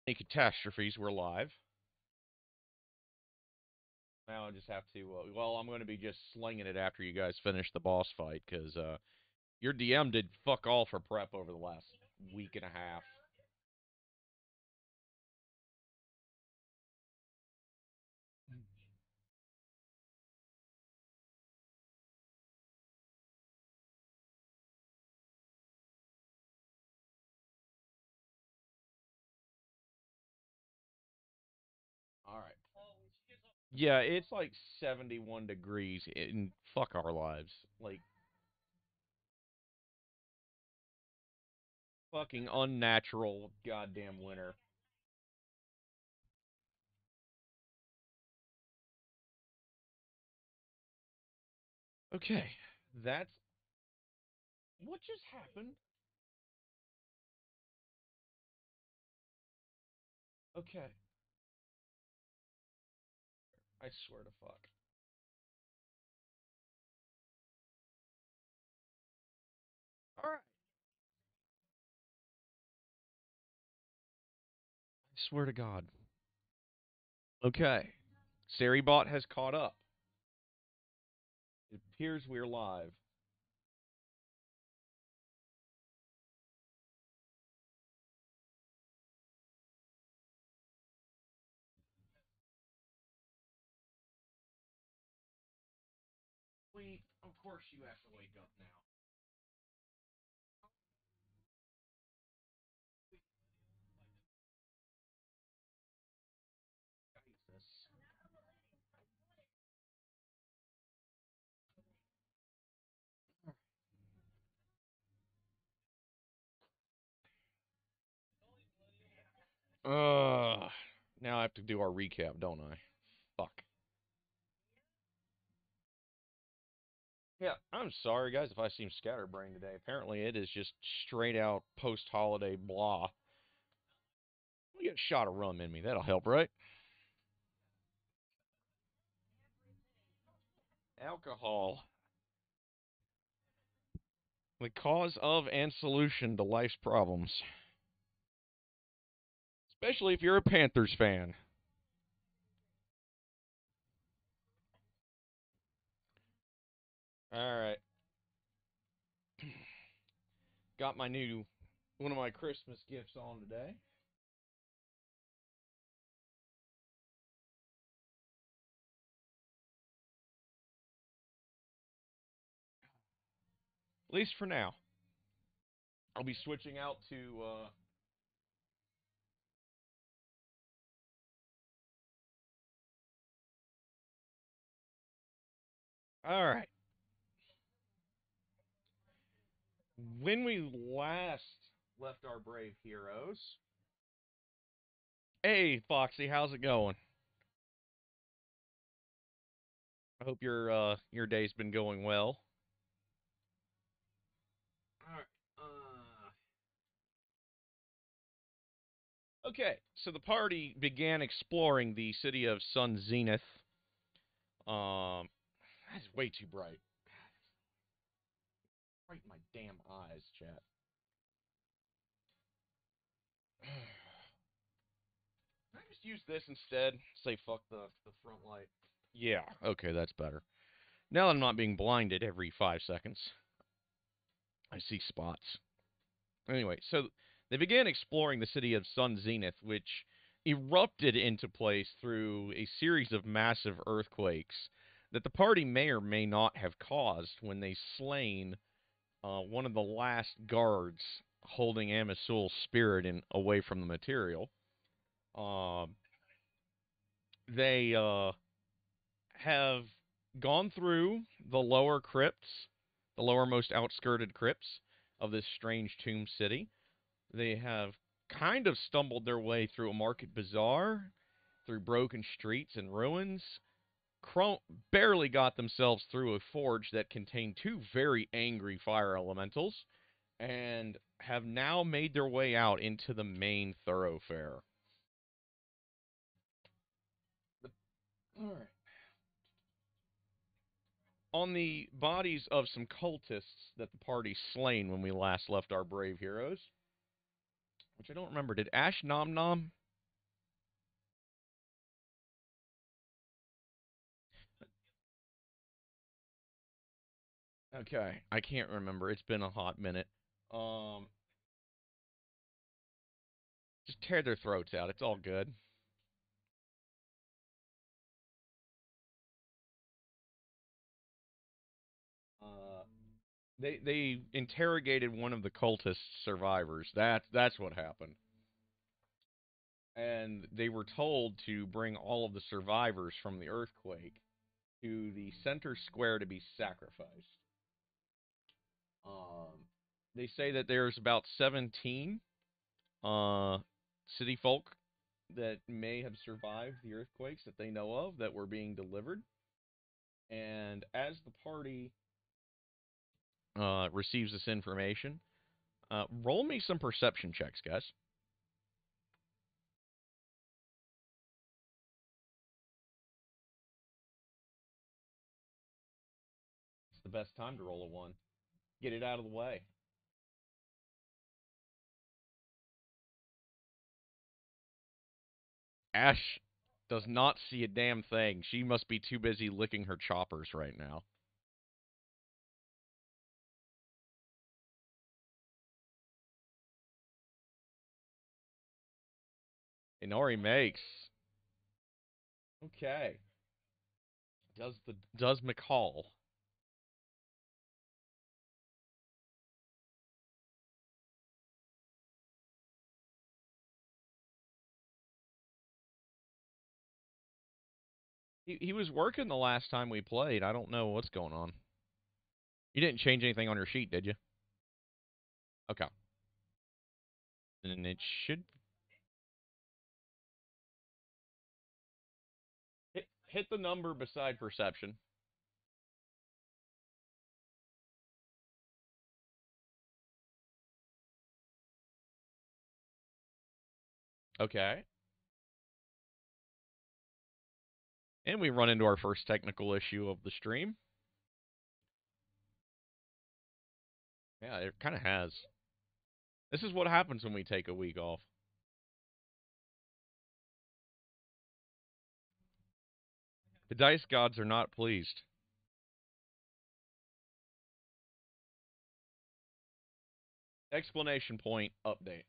Any catastrophes, we're live. Now I just have to, well, I'm going to be just slinging it after you guys finish the boss fight, because your DM did fuck all for prep over the last week and a half. All right. Yeah, it's like 71 degrees in fuck our lives. Like, fucking unnatural goddamn winter. Okay, that's what just happened. Okay, I swear to fuck. All right, I swear to God. Okay, Saribot has caught up. It appears we're live. Of course you have to wake up now. Jesus. Now I have to do our recap, don't I? Fuck. Yeah, I'm sorry, guys, if I seem scatterbrained today. Apparently, it is just straight out post-holiday blah. We get a shot of rum in me. That'll help, right? Alcohol. The cause of and solution to life's problems. Especially if you're a Panthers fan. Alright. Got my new, one of my Christmas gifts on today. At least for now. I'll be switching out to, Alright. When we last left our brave heroes. Hey, Foxy, how's it going? I hope your day's been going well. All right. Okay, so the party began exploring the city of Sun Zenith. That's way too bright. Right in my damn eyes, chat. Can I just use this instead? Say fuck the front light. Yeah, okay, that's better. Now that I'm not being blinded every 5 seconds, I see spots. Anyway, so they began exploring the city of Sun Zenith, which erupted into place through a series of massive earthquakes that the party may or may not have caused when they slain one of the last guards holding Amisul's spirit away from the material. Um, they have gone through the lower crypts, the lowermost outskirted crypts of this strange tomb city. They have kind of stumbled their way through a market bazaar, through broken streets and ruins, barely got themselves through a forge that contained two very angry fire elementals, and have now made their way out into the main thoroughfare. All right. On the bodies of some cultists that the party slain when we last left our brave heroes, which I don't remember. Did Ash Nom Nom? Okay, I can't remember. It's been a hot minute. Um, just tear their throats out. It's all good. Uh, they interrogated one of the cultist survivors. That's what happened. And they were told to bring all of the survivors from the earthquake to the center square to be sacrificed. Um, they say that there's about 17 uh, city folk that may have survived the earthquakes that they know of that were being delivered. And as the party receives this information, roll me some perception checks, guys. It's the best time to roll a one. Get it out of the way. Ash does not see a damn thing. She must be too busy licking her choppers right now. Inori makes. Okay. Does McCall. He was working the last time we played. I don't know what's going on. You didn't change anything on your sheet, did you? Okay. And it should hit the number beside perception. Okay. And we run into our first technical issue of the stream. Yeah, it kind of has. This is what happens when we take a week off. The dice gods are not pleased. Explanation point update.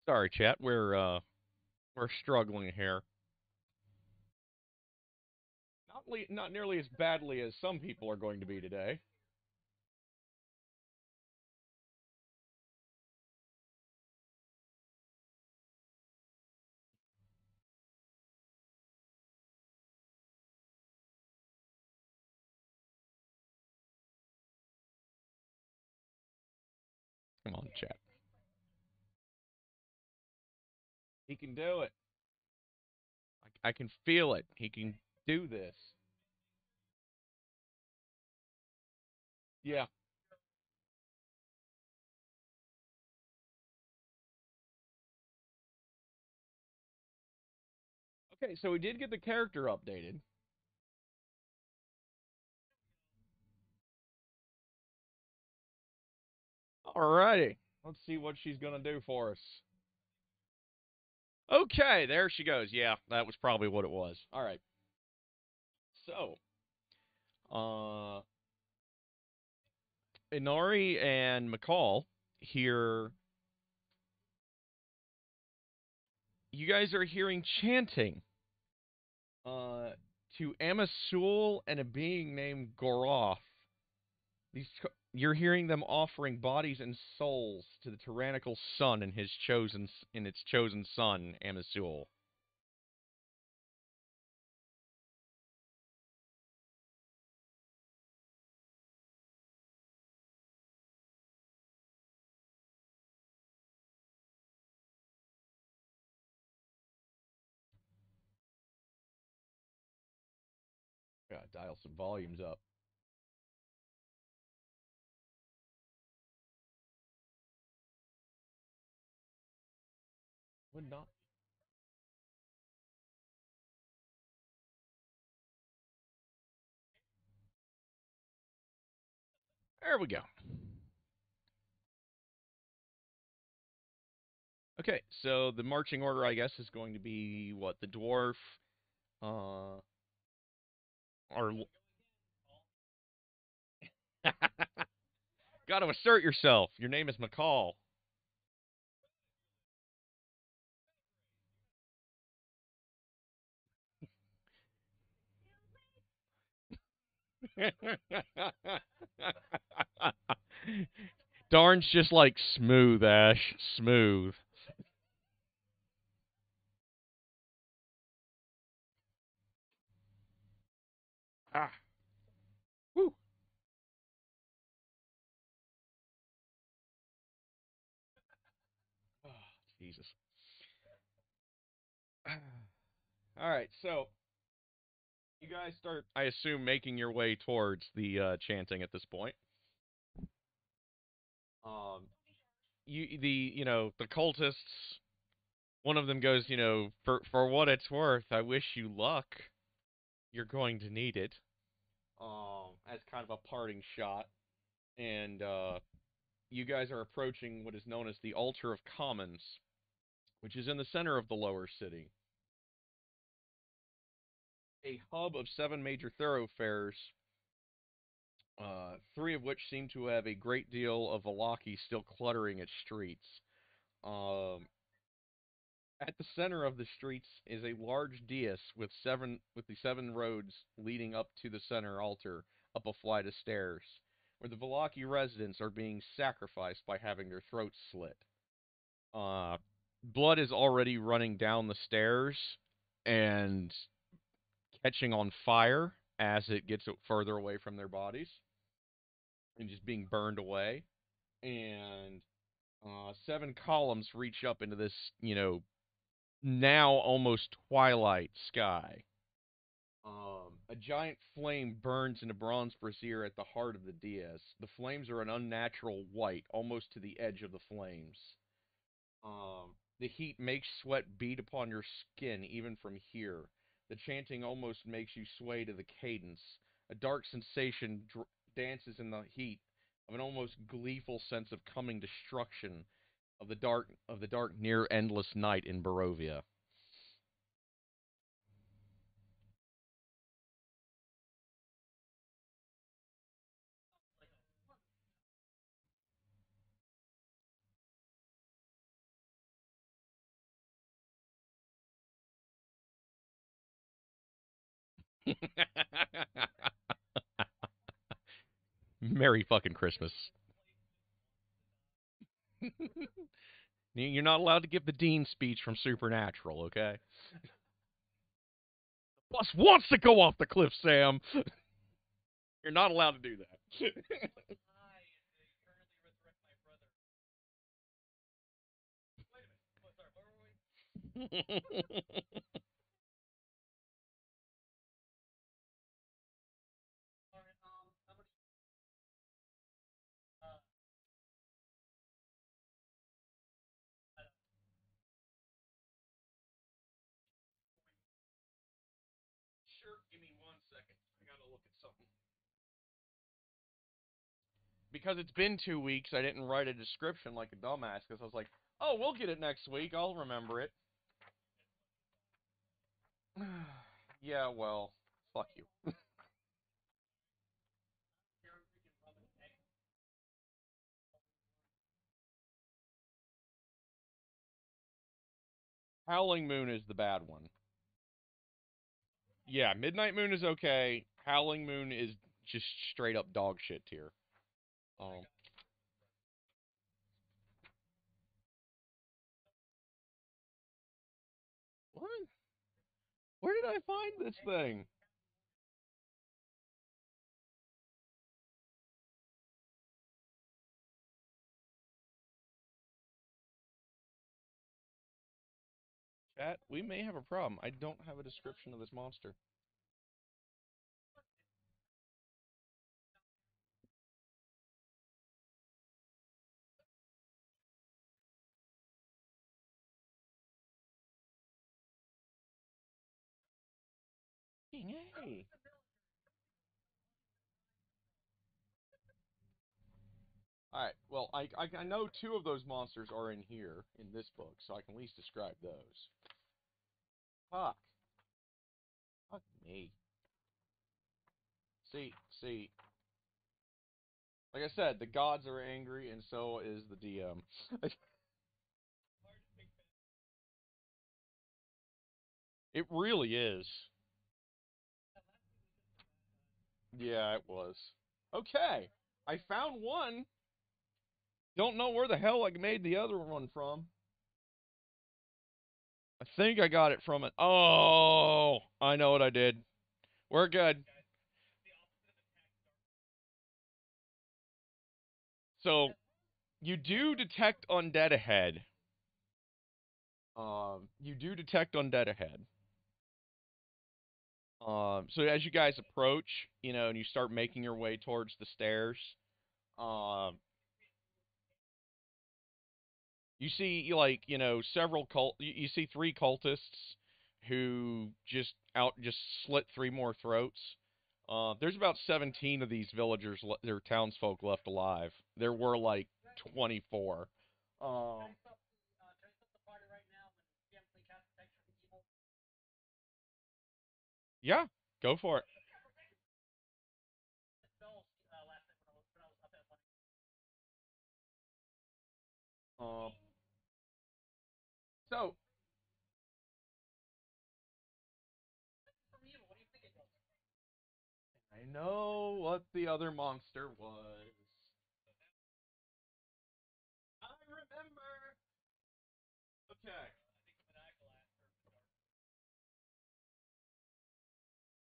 Sorry, chat. We're struggling here. Not nearly as badly as some people are going to be today. Come on, chat. He can do it. I can feel it. He can do this. Yeah. Okay, so we did get the character updated. Alrighty. Let's see what she's gonna do for us. Okay, there she goes. Yeah, that was probably what it was. Alright. So, uh, Inari and McCall here. You guys are hearing chanting uh, to Amasul and a being named Goroth. You're hearing them offering bodies and souls to the tyrannical sun and its chosen son, Amasul. Gotta dial some volumes up. Would not. There we go. Okay, so the marching order, I guess, is going to be what the dwarf. Uh, Or gotta assert yourself. Your name is McCall. Darn's just like smooth, Ash. Smooth. Ah. Woo. Oh, Jesus. All right, so you guys start, I assume, making your way towards the chanting at this point. Um, the cultists. One of them goes, for what it's worth, I wish you luck. You're going to need it. As kind of a parting shot, and you guys are approaching what is known as the Altar of Commons, which is in the center of the lower city. A hub of 7 major thoroughfares, three of which seem to have a great deal of Valaki still cluttering its streets. Um, at the center of the streets is a large dais with the 7 roads leading up to the center altar, up a flight of stairs, where the Valaki residents are being sacrificed by having their throats slit. Uh, Blood is already running down the stairs and catching on fire as it gets further away from their bodies and just being burned away. And 7 columns reach up into this, now almost twilight sky. A giant flame burns in a bronze brazier at the heart of the dais. The flames are an unnatural white, almost to the edge of the flames. The heat makes sweat beat upon your skin, even from here. The chanting almost makes you sway to the cadence. A dark sensation dances in the heat of an almost gleeful sense of coming destruction of the dark near endless night in Barovia. Merry fucking Christmas. You're not allowed to give the Dean speech from Supernatural, okay? Bus wants to go off the cliff, Sam. You're not allowed to do that. Sure, give me 1 second. I gotta look at something. Because it's been 2 weeks, I didn't write a description like a dumbass, because I was like, oh, we'll get it next week. I'll remember it. Yeah, well, fuck you. Howling Moon is the bad one. Yeah, Midnight Moon is okay. Howling Moon is just straight up dog shit tier. Um, what? Where did I find this thing? Chat, we may have a problem. I don't have a description of this monster. Hey. Alright, well, I know 2 of those monsters are in here, in this book, so I can at least describe those. Fuck. Fuck me. See. Like I said, the gods are angry, and so is the DM. It really is. Yeah, it was. Okay, I found one. Don't know where the hell I made the other one from. I think I got it from it. Oh, I know what I did. We're good. So, you do detect undead ahead. You do detect undead ahead. So as you guys approach, and you start making your way towards the stairs, um, you see, like, several you see three cultists who just slit three more throats. There's about 17 of these villagers, their townsfolk left alive. There were like 24. Um, yeah, go for it. Um, so I know what the other monster was. I remember. Okay.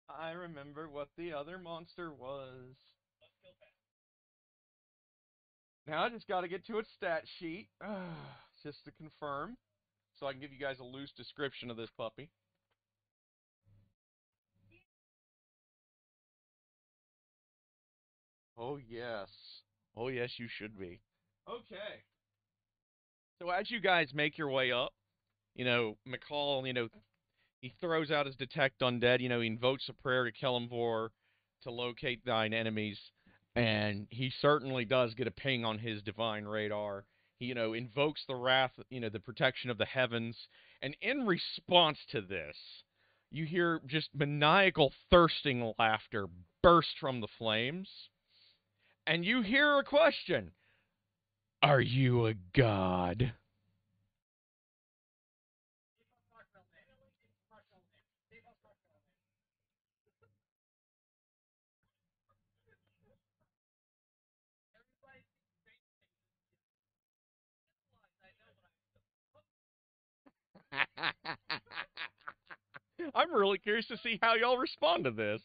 I remember what the other monster was. Now I just got to get to its stat sheet, just to confirm, so I can give you guys a loose description of this puppy. Oh yes, oh yes, you should be. Okay. So as you guys make your way up, McCall, he throws out his detect undead. He invokes a prayer to Kellamvor to locate thine enemies, and he certainly does get a ping on his divine radar. He, invokes the wrath, the protection of the heavens, and in response to this, you hear just maniacal, thirsting laughter burst from the flames, and you hear a question: Are you a god? I'm really curious to see how y'all respond to this.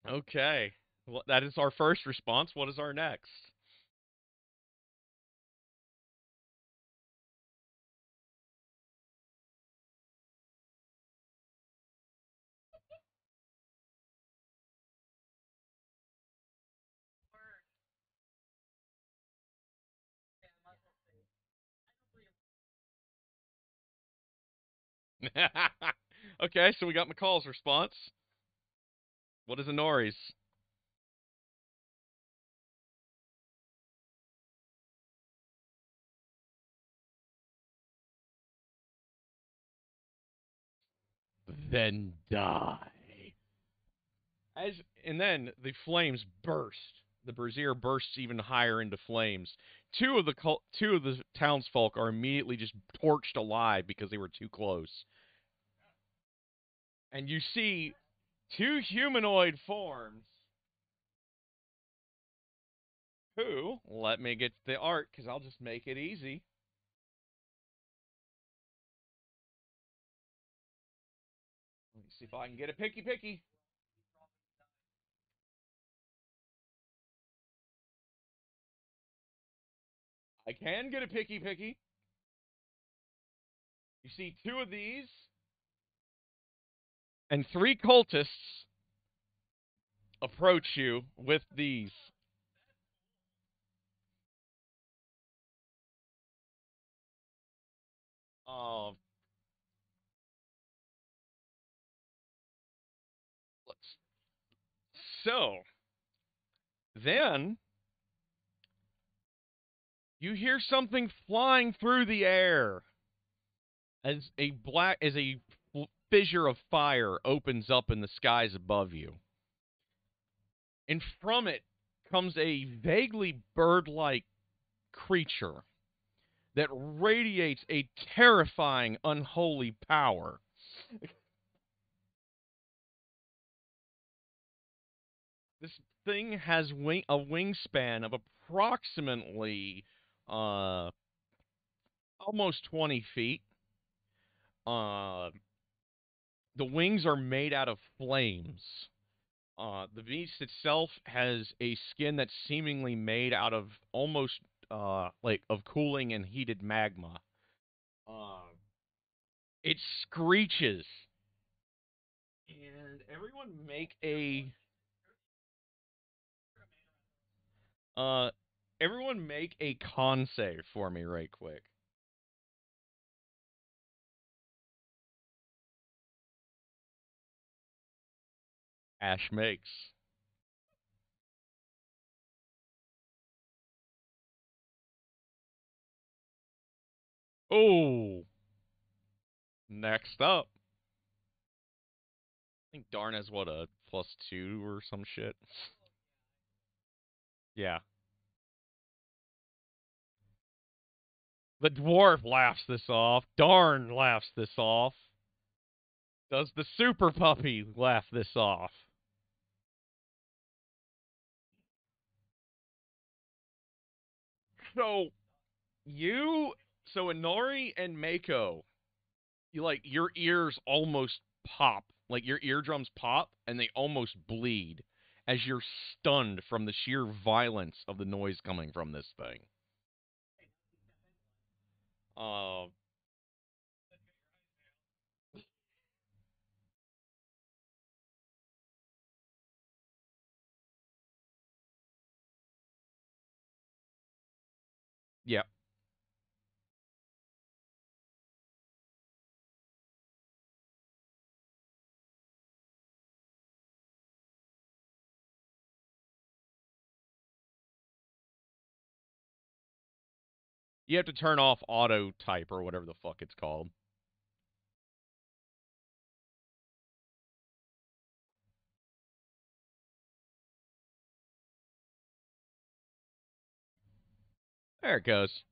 Okay. Well, that is our first response. What is our next? Okay, so we got McCall's response. What is Anori's? Then die. As and then the flames burst. The brazier bursts even higher into flames. Two of the townsfolk are immediately just torched alive because they were too close. And you see two humanoid forms who, let me get the art because I'll just make it easy. Let me see if I can get a picky. I can get a picky. You see two of these and three cultists approach you with these. Uh, let's. So then you hear something flying through the air as a fissure of fire opens up in the skies above you, and from it comes a vaguely bird-like creature that radiates a terrifying, unholy power. This thing has a wingspan of approximately uh, almost 20 feet. Uh, the wings are made out of flames. The beast itself has a skin that's seemingly made out of almost like of cooling and heated magma. Uh, it screeches, and uh everyone make a con save for me right quick. Ash makes. Oh, next up. I think Darn has what, a +2 or some shit. Yeah. The dwarf laughs this off. Darn laughs this off. Does the super puppy laugh this off? So you, so Anori and Mako, you like your ears almost pop, like your eardrums pop, and they almost bleed as you're stunned from the sheer violence of the noise coming from this thing. Uh, yeah. You have to turn off auto type or whatever the fuck it's called. There it goes.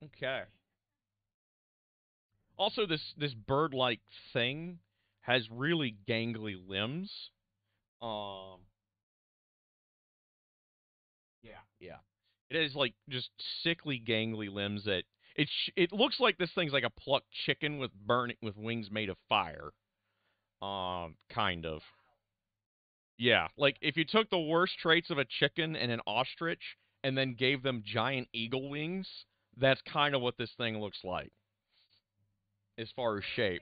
Okay. Also, this bird-like thing has really gangly limbs. Um, yeah, yeah. It is like just sickly gangly limbs that it looks like this thing's like a plucked chicken with wings made of fire. Kind of. Yeah, like if you took the worst traits of a chicken and an ostrich and then gave them giant eagle wings, that's kind of what this thing looks like as far as shape.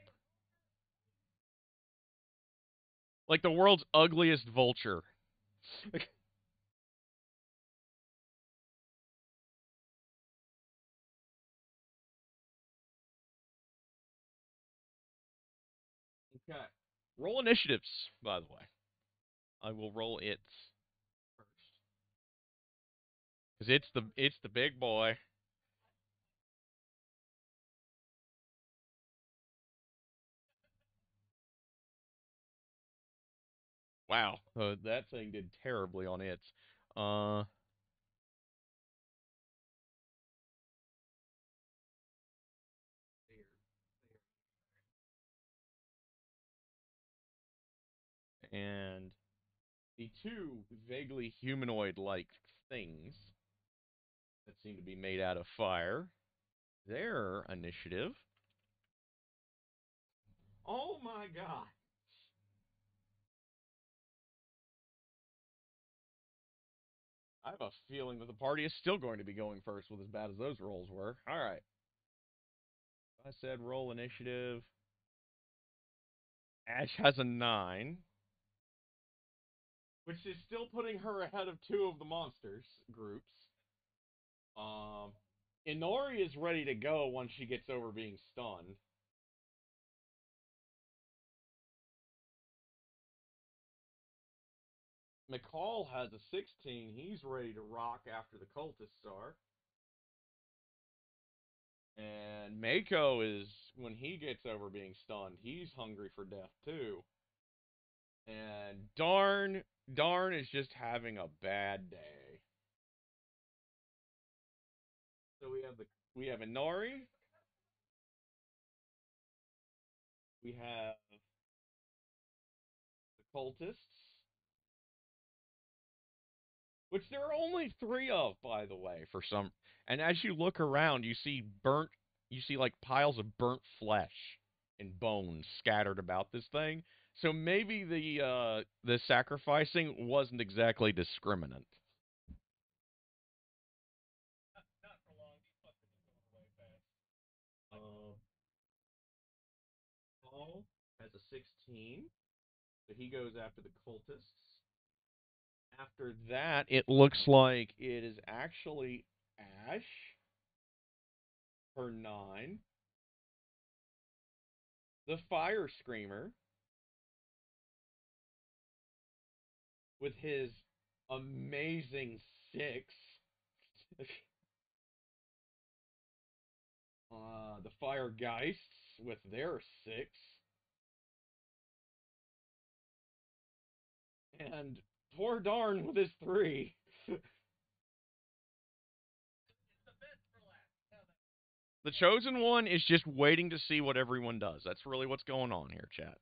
Like the world's ugliest vulture. Okay. Roll initiatives, by the way. I will roll it first. Because it's the big boy. Wow. That thing did terribly on its. Uh and the two vaguely humanoid like things that seem to be made out of fire. Their initiative. Oh my god. I have a feeling that the party is still going to be going first with as bad as those rolls were. Alright. I said roll initiative. Ash has a 9, which is still putting her ahead of two of the monsters groups. Anori is ready to go once she gets over being stunned. McCall has a 16. He's ready to rock after the cultists are. And Mako is, when he gets over being stunned, he's hungry for death too. And Darn is just having a bad day. So we have Inari, we have the cultists, which there are only 3 of, by the way, for some. And as you look around, you see like piles of burnt flesh and bones scattered about this thing. So maybe the sacrificing wasn't exactly discriminate. Uh, Paul has a 16, so he goes after the cultists. After that, it looks like it is actually Ash for 9, the Fire Screamer with his amazing 6, the Fire Geists with their 6, and poor Darn with his 3. The Chosen One is just waiting to see what everyone does. That's really what's going on here, chat.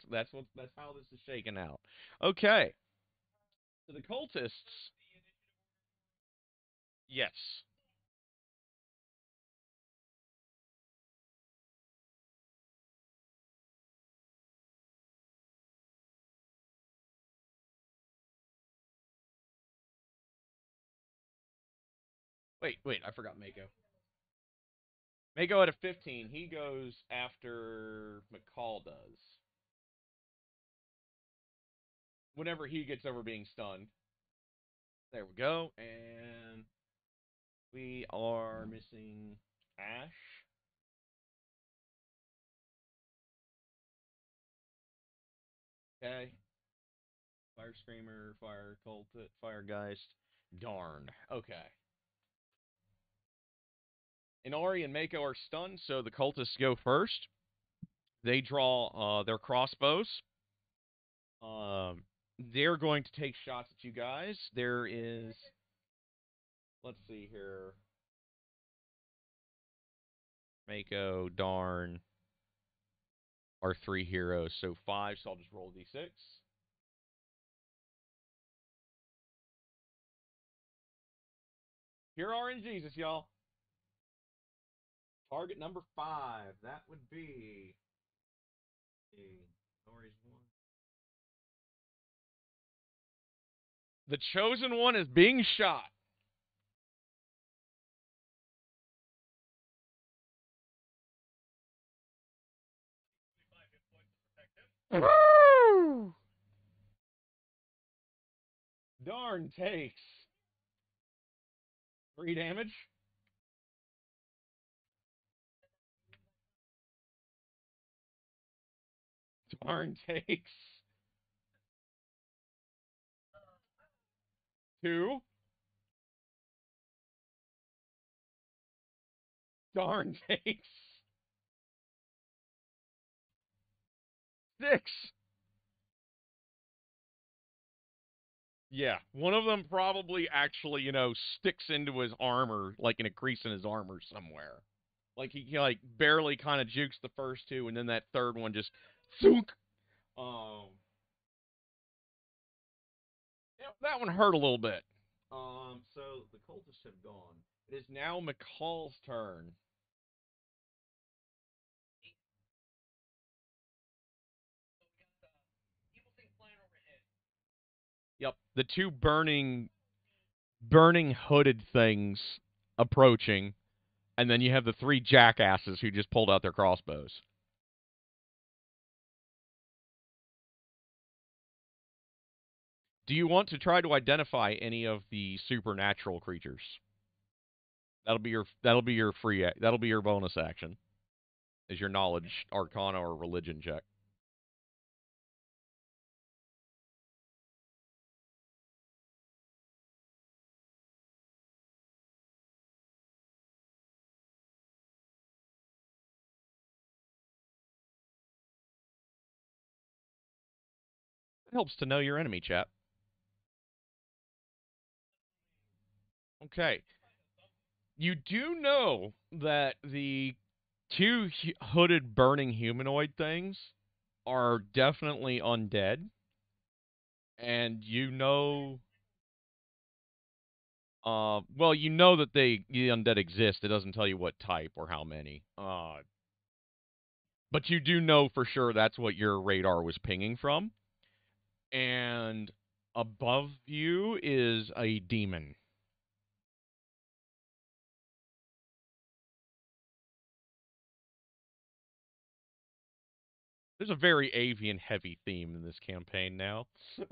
That's how this is shaken out. Okay. So the cultists. Yes. Wait, I forgot Mako. Mako at a 15. He goes after McCall does. Whenever he gets over being stunned. There we go. And we are missing Ash. Okay. Fire Screamer, Fire Cult, Fire Geist. Darn. Okay. Inari and Mako are stunned, so the cultists go first. They draw their crossbows. They're going to take shots at you guys. There is, let's see here, Mako, Darn, are 3 heroes, so 5. So I'll just roll d6. Here are in Jesus, y'all. Target number 5. That would be the Chosen One is being shot. Woo! Darn takes 3 damage. Darn takes 2. Darn takes 6. Yeah, one of them probably actually, sticks into his armor, like in a crease in his armor somewhere. Like he like barely kind of jukes the first 2, and then that third one just thunk. Um, yeah, that one hurt a little bit. So the cultists have gone. It is now McCall's turn. Yep, the 2 burning hooded things approaching, and then you have the 3 jackasses who just pulled out their crossbows. Do you want to try to identify any of the supernatural creatures? that'll be your bonus action. Is your knowledge, arcana, or religion check. It helps to know your enemy, chap. Okay. You do know that the two hooded burning humanoid things are definitely undead, and you know, well, you know that the undead exist. It doesn't tell you what type or how many. But you do know for sure that's what your radar was pinging from. And above you is a demon. There's a very avian heavy theme in this campaign now. All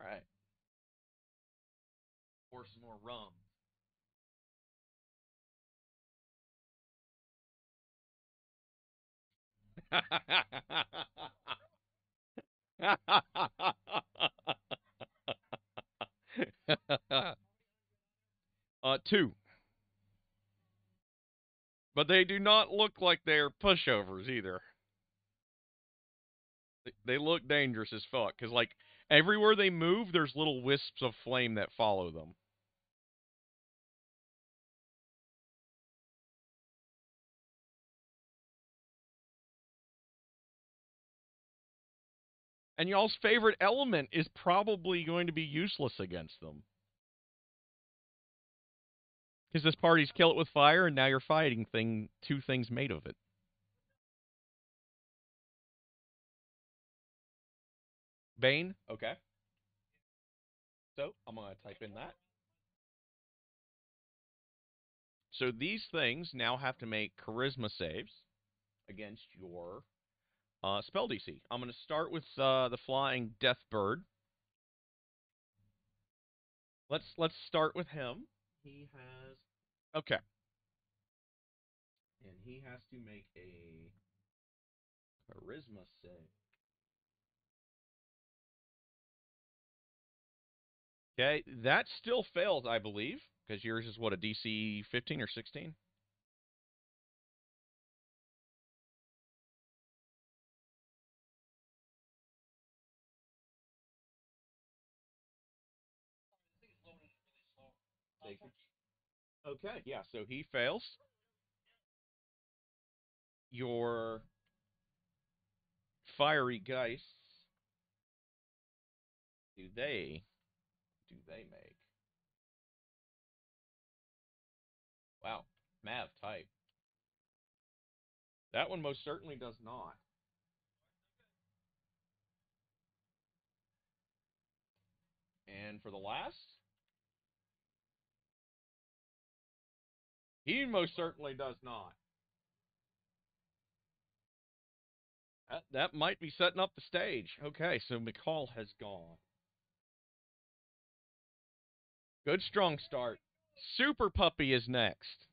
right. Pour some more rum. Two. But they do not look like they're pushovers either. They look dangerous as fuck. Because, like, everywhere they move, there's little wisps of flame that follow them. And y'all's favorite element is probably going to be useless against them. Because this party's kill it with fire, and now you're fighting two things made of it. Bane? Okay. So, I'm going to type in that. So these things now have to make charisma saves against your spell DC. I'm going to start with the flying death bird. Let's start with him. He has okay, and he has to make a charisma save. Okay, that still fails, I believe, because yours is what, a DC 15 or 16? Okay, yeah, so he fails. Your fiery geists, do they make? Wow, Mav type. That one most certainly does not. And for the last, he most certainly does not. That might be setting up the stage. Okay, so McCall has gone. Good strong start. Super Puppy is next.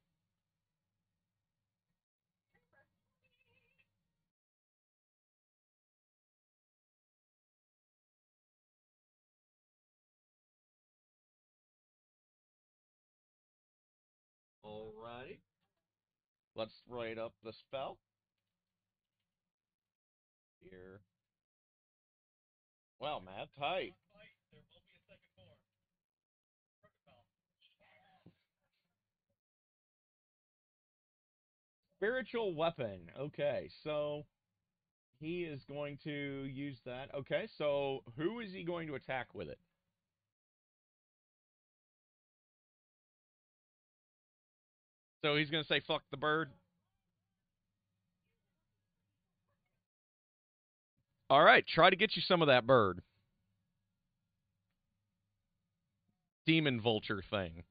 Alrighty. Let's write up the spell. Here. Wow, Matt, tight. Spiritual weapon. Okay, so he is going to use that. Okay, so who is he going to attack with it? So he's going to say, fuck the bird. All right, try to get you some of that bird. Demon vulture thing.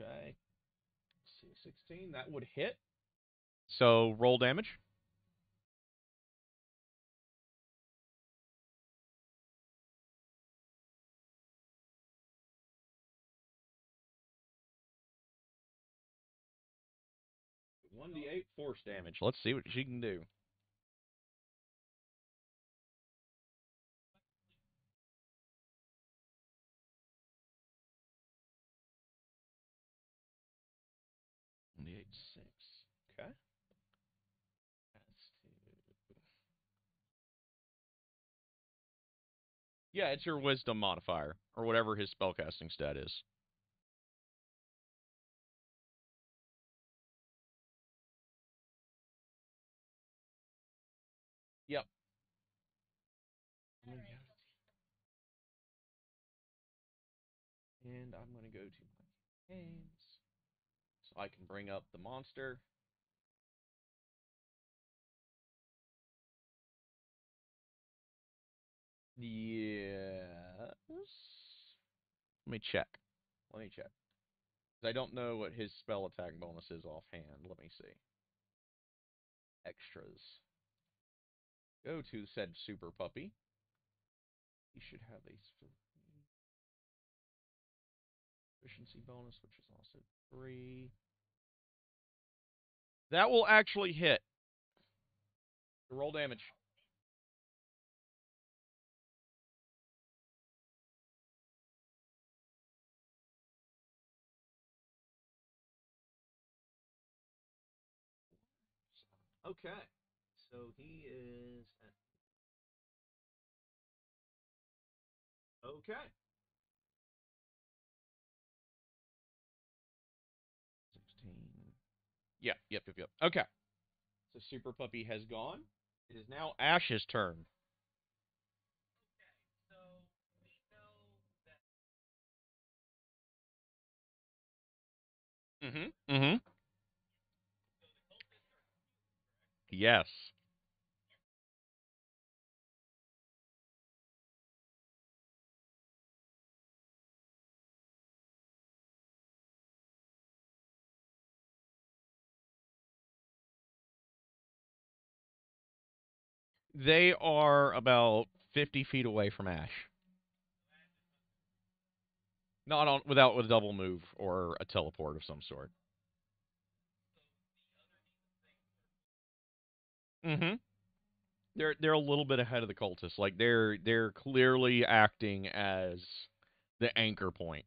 Okay. Let's 16, that would hit. So roll damage. $1d8 force damage. Let's see what she can do. $1d8 6. Okay. Yeah, it's your wisdom modifier, or whatever his spellcasting stat is. Yep. And I'm going to go to my games, so I can bring up the monster. Yes. Let me check. Because I don't know what his spell attack bonus is offhand. Let me see. Extras. Go to said super puppy. He should have a efficiency bonus, which is also 3. That will actually hit. Roll damage. Okay. So he is at... Okay. 16. Yep. Okay. So Super Puppy has gone. It is now Ash's turn. Mm-hmm. Yes. They are about 50 feet away from Ash. Not on without a double move or a teleport of some sort. Mm-hmm. They're a little bit ahead of the cultists. Like they're clearly acting as the anchor point.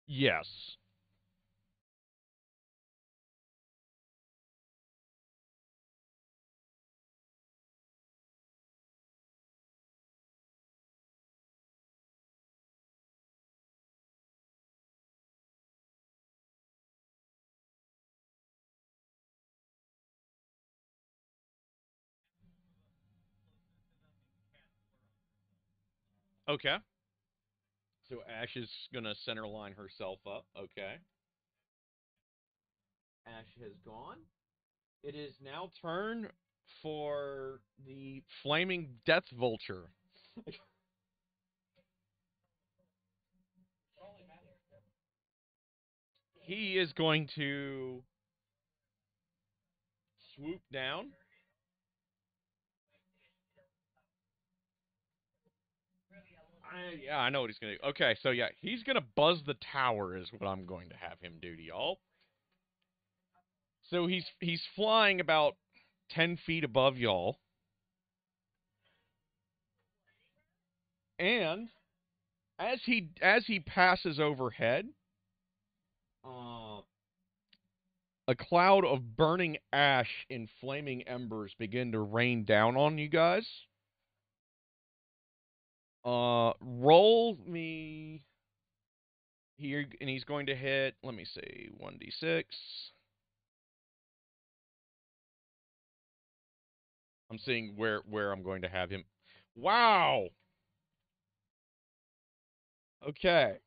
Yes. Okay. So Ash is gonna center line herself up. Okay. Ash has gone. It is now turn for the flaming death vulture. He is going to swoop down. Yeah, I know what he's gonna do. Okay, so yeah, he's gonna buzz the tower is what I'm going to have him do to y'all. So he's flying about 10 feet above y'all. And as he passes overhead, uh, a cloud of burning ash and flaming embers begin to rain down on you guys. Roll me here, and he's going to hit. Let me see, 1d6. I'm seeing where I'm going to have him. Wow. Okay.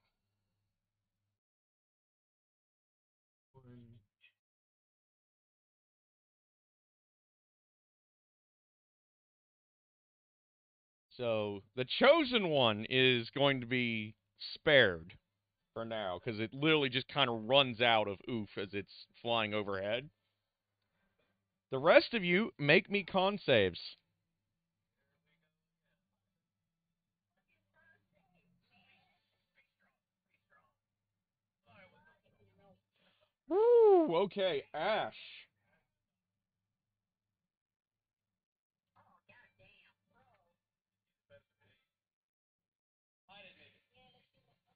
So the chosen one is going to be spared for now, because it literally just kind of runs out of oof as it's flying overhead. The rest of you, make me con saves. Woo! Okay, Ash.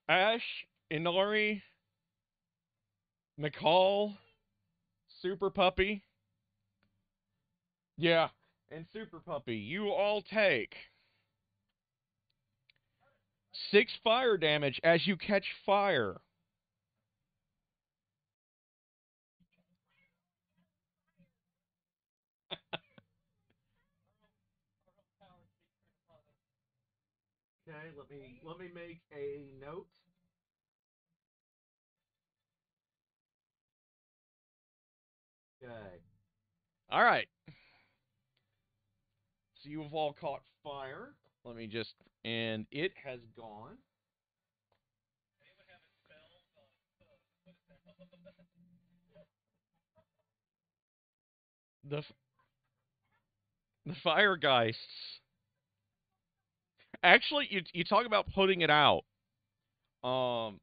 Ash, Anori, McCall, Super Puppy. Yeah, and Super Puppy. You all take 6 fire damage as you catch fire. Okay, let me make a note. Okay. All right. So you've all caught fire. Let me just, and it has gone. The the fire geists. Actually, you talk about putting it out. Um,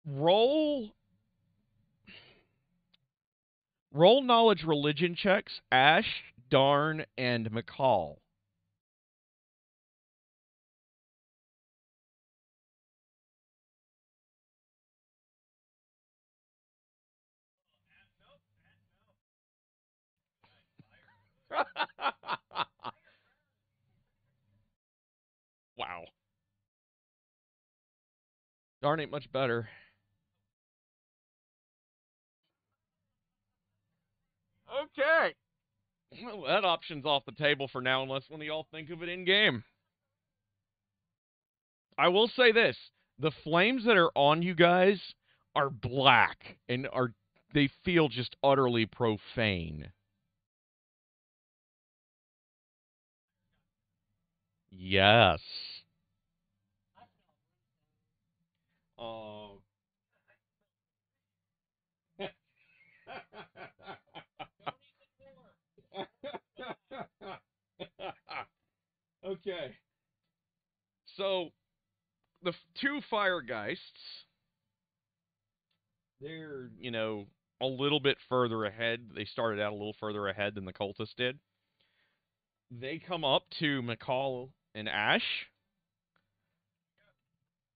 roll roll knowledge religion checks. Ash, Darn, and McCall. Wow. Darn ain't much better. Okay. Well, that option's off the table for now, unless one of y'all think of it in game. I will say this: the flames that are on you guys are black and are they feel just utterly profane. Yes. Um. Okay. So the two fire geists, they're a little bit further ahead. They started out a little further ahead than the cultists did. They come up to McCall and Ash.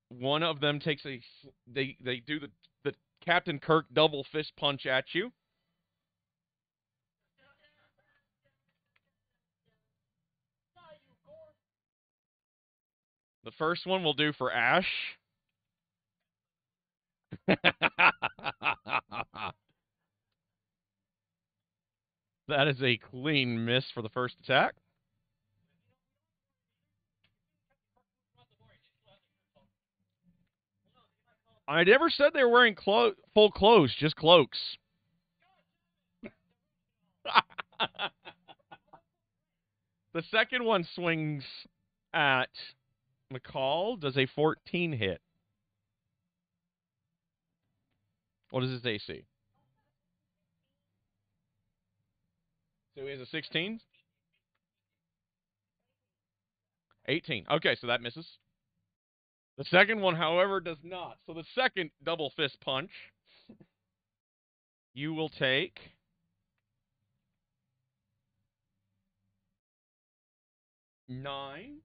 One of them takes they do the Captain Kirk double fist punch at you. The first one will do for Ash. That is a clean miss for the first attack. I never said they were wearing full clothes, just cloaks. The second one swings at McCall. Does a 14 hit? What is his AC? So he has a 16? 18. Okay, so that misses. The second one, however, does not. So the second double fist punch, you will take 9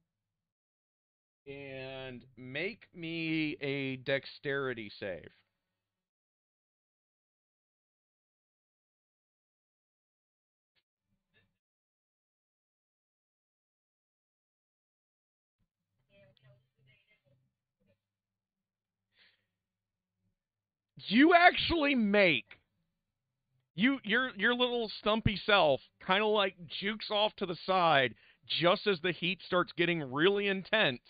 and make me a dexterity save. You actually make your little stumpy self kind of like jukes off to the side just as the heat starts getting really intense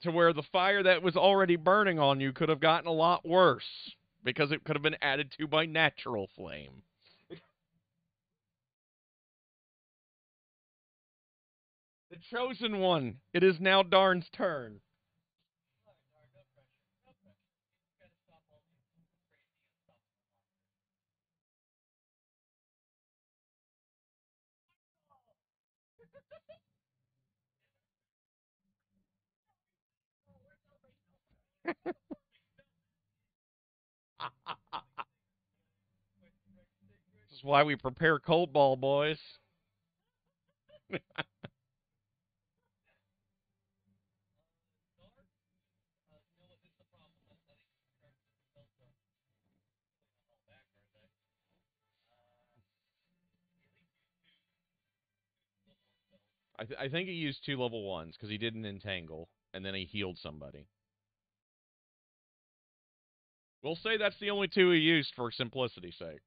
to where the fire that was already burning on you could have gotten a lot worse because it could have been added to by natural flame. The chosen one. It is now Darn's turn. This is why we prepare cold ball, boys. I think he used 2 level 1s because he didn't entangle, and then he healed somebody. We'll say that's the only 2 he used for simplicity's sake.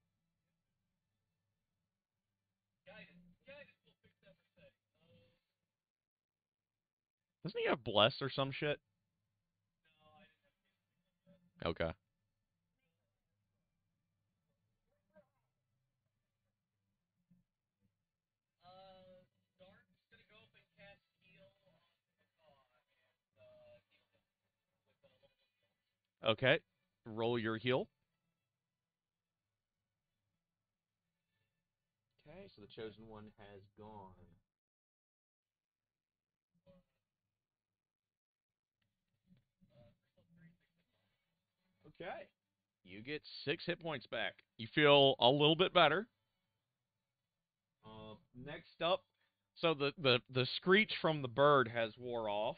Doesn't he have Bless or some shit? Okay. Okay. Roll your heal. Okay, so the chosen one has gone. Okay. You get 6 hit points back. You feel a little bit better. Next up, so the screech from the bird has wore off.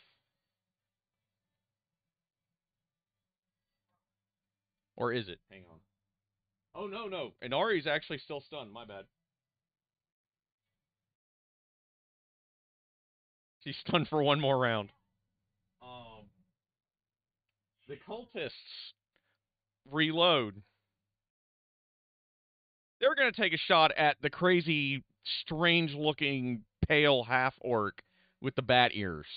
Or is it? Hang on. Oh, no. Anori's actually still stunned. My bad. She's stunned for 1 more round. The cultists reload. They're going to take a shot at the crazy, strange-looking, pale half-orc with the bat ears.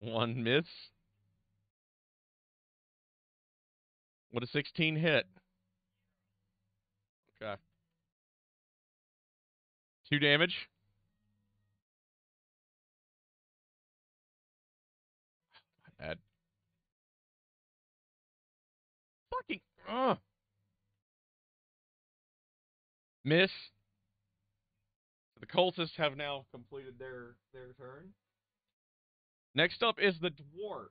One miss. What a 16 hit. Okay. 2 damage. My bad. Fucking. Miss. The cultists have now completed their turn. Next up is the dwarf.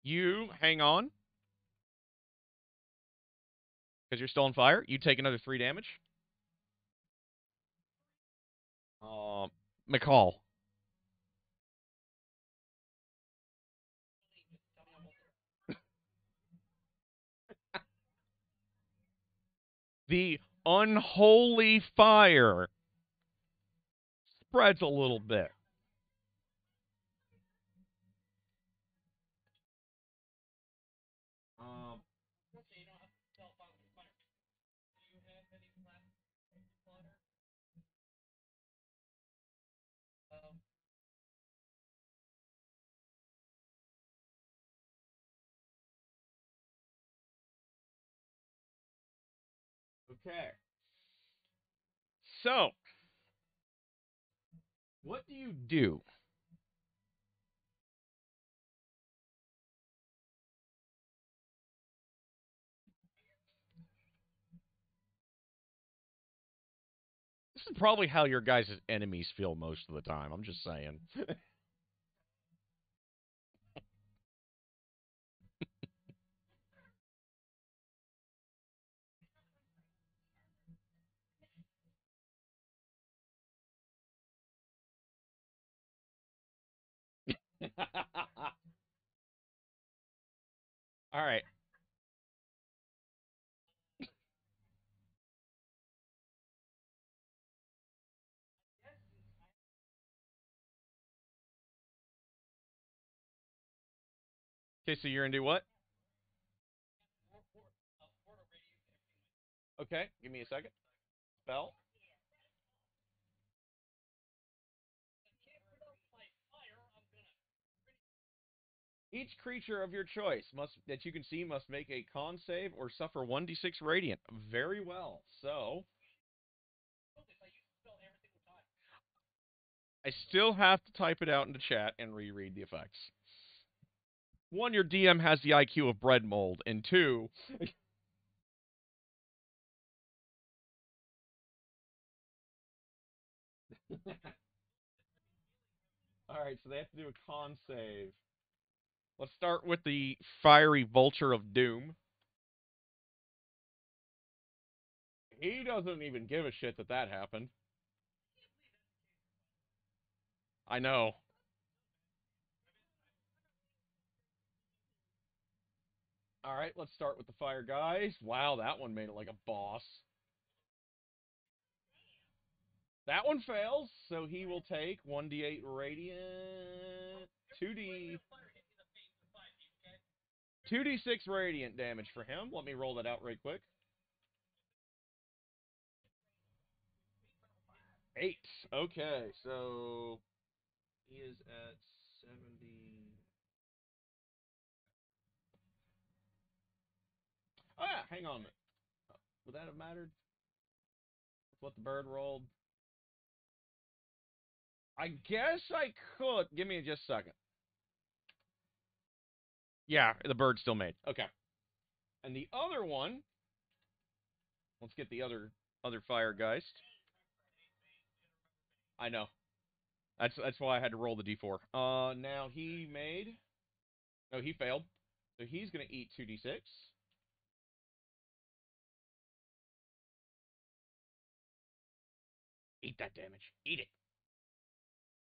You hang on because you're still on fire. You take another 3 damage. McCall. The unholy fire spreads a little bit. Okay. So, what do you do? This is probably how your guys' enemies feel most of the time. I'm just saying. All right. Okay, so you're gonna do what? Okay, give me a second. Spell. Each creature of your choice that you can see must make a con save or suffer 1d6 radiant. Very well. So, I still have to type it out into chat and reread the effects. One, your DM has the IQ of bread mold, and two, alright, so they have to do a con save. Let's start with the fiery vulture of doom. He doesn't even give a shit that that happened. I know. Alright, let's start with the fire guys. Wow, that one made it like a boss. That one fails, so he will take 1d8 radiant, 2d 2d6 radiant damage for him. Let me roll that out right quick. 8. Okay, so he is at 70. Oh yeah, hang on a minute. Would that have mattered? What the bird rolled? I guess I could. Give me just a second. Yeah, the bird still made. Okay. And the other one, let's get the other fire geist. I know. That's why I had to roll the d4. Now he made. No, he failed. So he's gonna eat 2d6. Eat that damage. Eat it.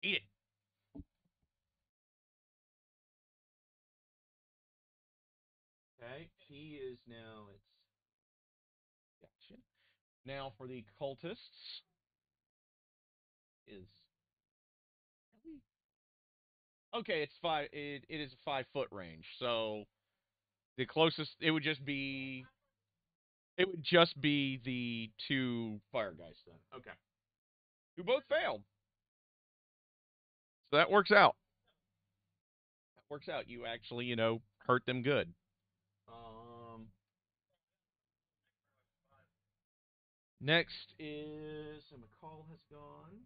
Eat it. Okay. He is now. It's gotcha. Now for the cultists is really okay. It's five. It is a 5 foot range. So the closest it would just be. It would just be the two fire guys then. Okay. Who both failed. So that works out. That works out. You actually, hurt them good. Next is so McCall has gone.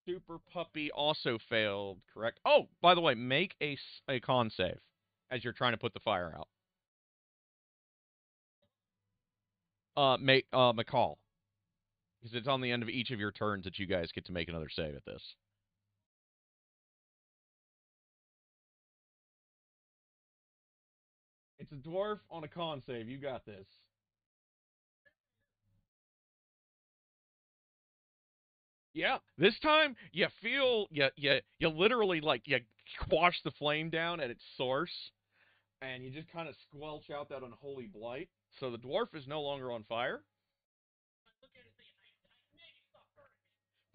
Super Puppy also failed, correct? Oh, by the way, make a con save as you're trying to put the fire out. Make McCall, because it's on the end of each of your turns that you guys get to make another save at this. It's a dwarf on a con save. You got this. Yeah, this time you feel you literally like you quash the flame down at its source, and you just kind of squelch out that unholy blight. So the dwarf is no longer on fire.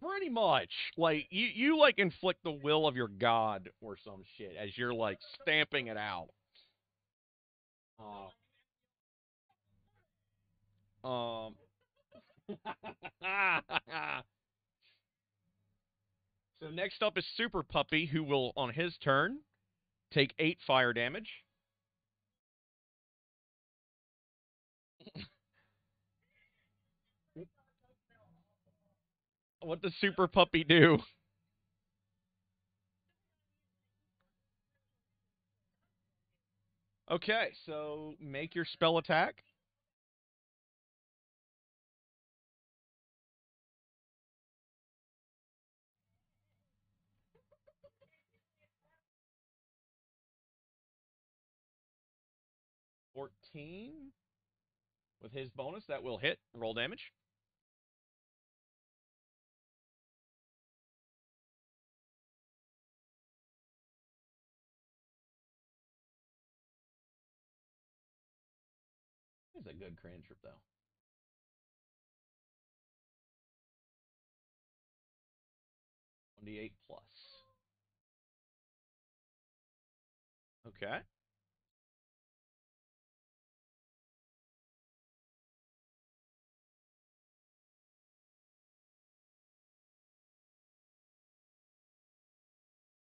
Pretty much, like you like inflict the will of your god or some shit as you're like stamping it out. Uh, um. So next up is Super Puppy, who will on his turn take 8 fire damage. What does Super Puppy do? Okay, so make your spell attack. 14 with his bonus. That will hit. Roll damage. It's a good cantrip, though. 28 plus. Okay.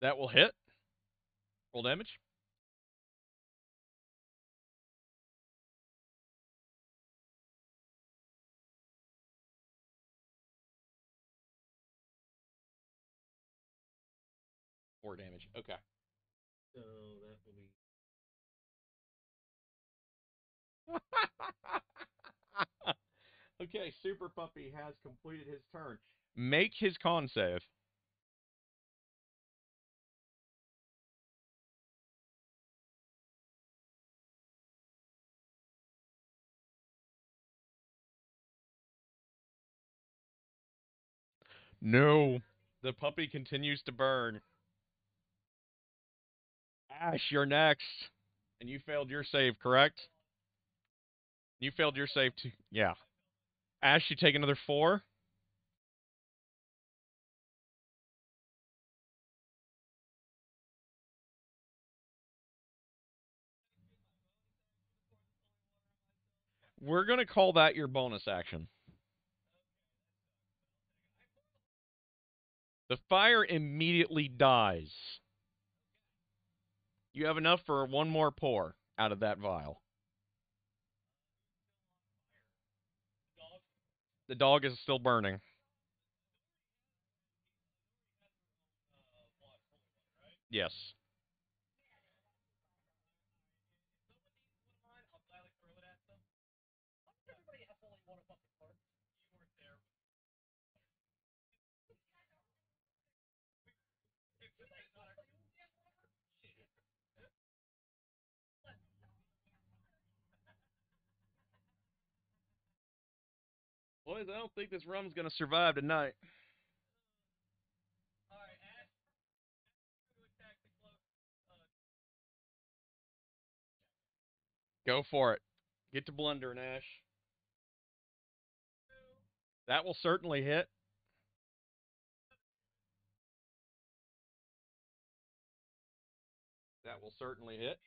That will hit. Roll damage. Four damage. Okay. So that will be. Okay, Super Puppy has completed his turn. Make his con save. No. The puppy continues to burn. Ash, you're next. And you failed your save, correct? You failed your save too. Yeah. Ash, you take another 4. We're going to call that your bonus action. The fire immediately dies. You have enough for one more pour out of that vial. The dog is still burning. Yes. Boys, I don't think this rum's going to survive tonight. Go for it. Get to blundering, Ash. That will certainly hit. That will certainly hit.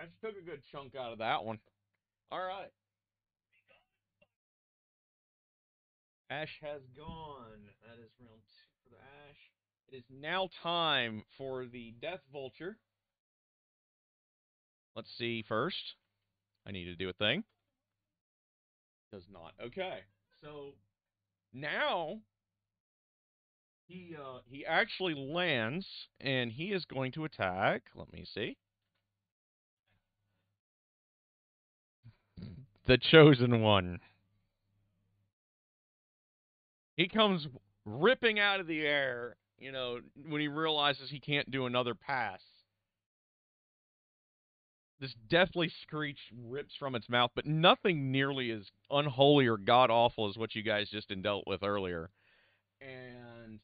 Ash took a good chunk out of that one. All right. Ash has gone. That is round 2 for the Ash. It is now time for the Death Vulture. Let's see first. I need to do a thing. Does not. Okay. So now he actually lands and he is going to attack. Let me see. The Chosen One. He comes ripping out of the air, you know, when he realizes he can't do another pass. This deathly screech rips from its mouth, but nothing nearly as unholy or god-awful as what you guys just dealt with earlier. And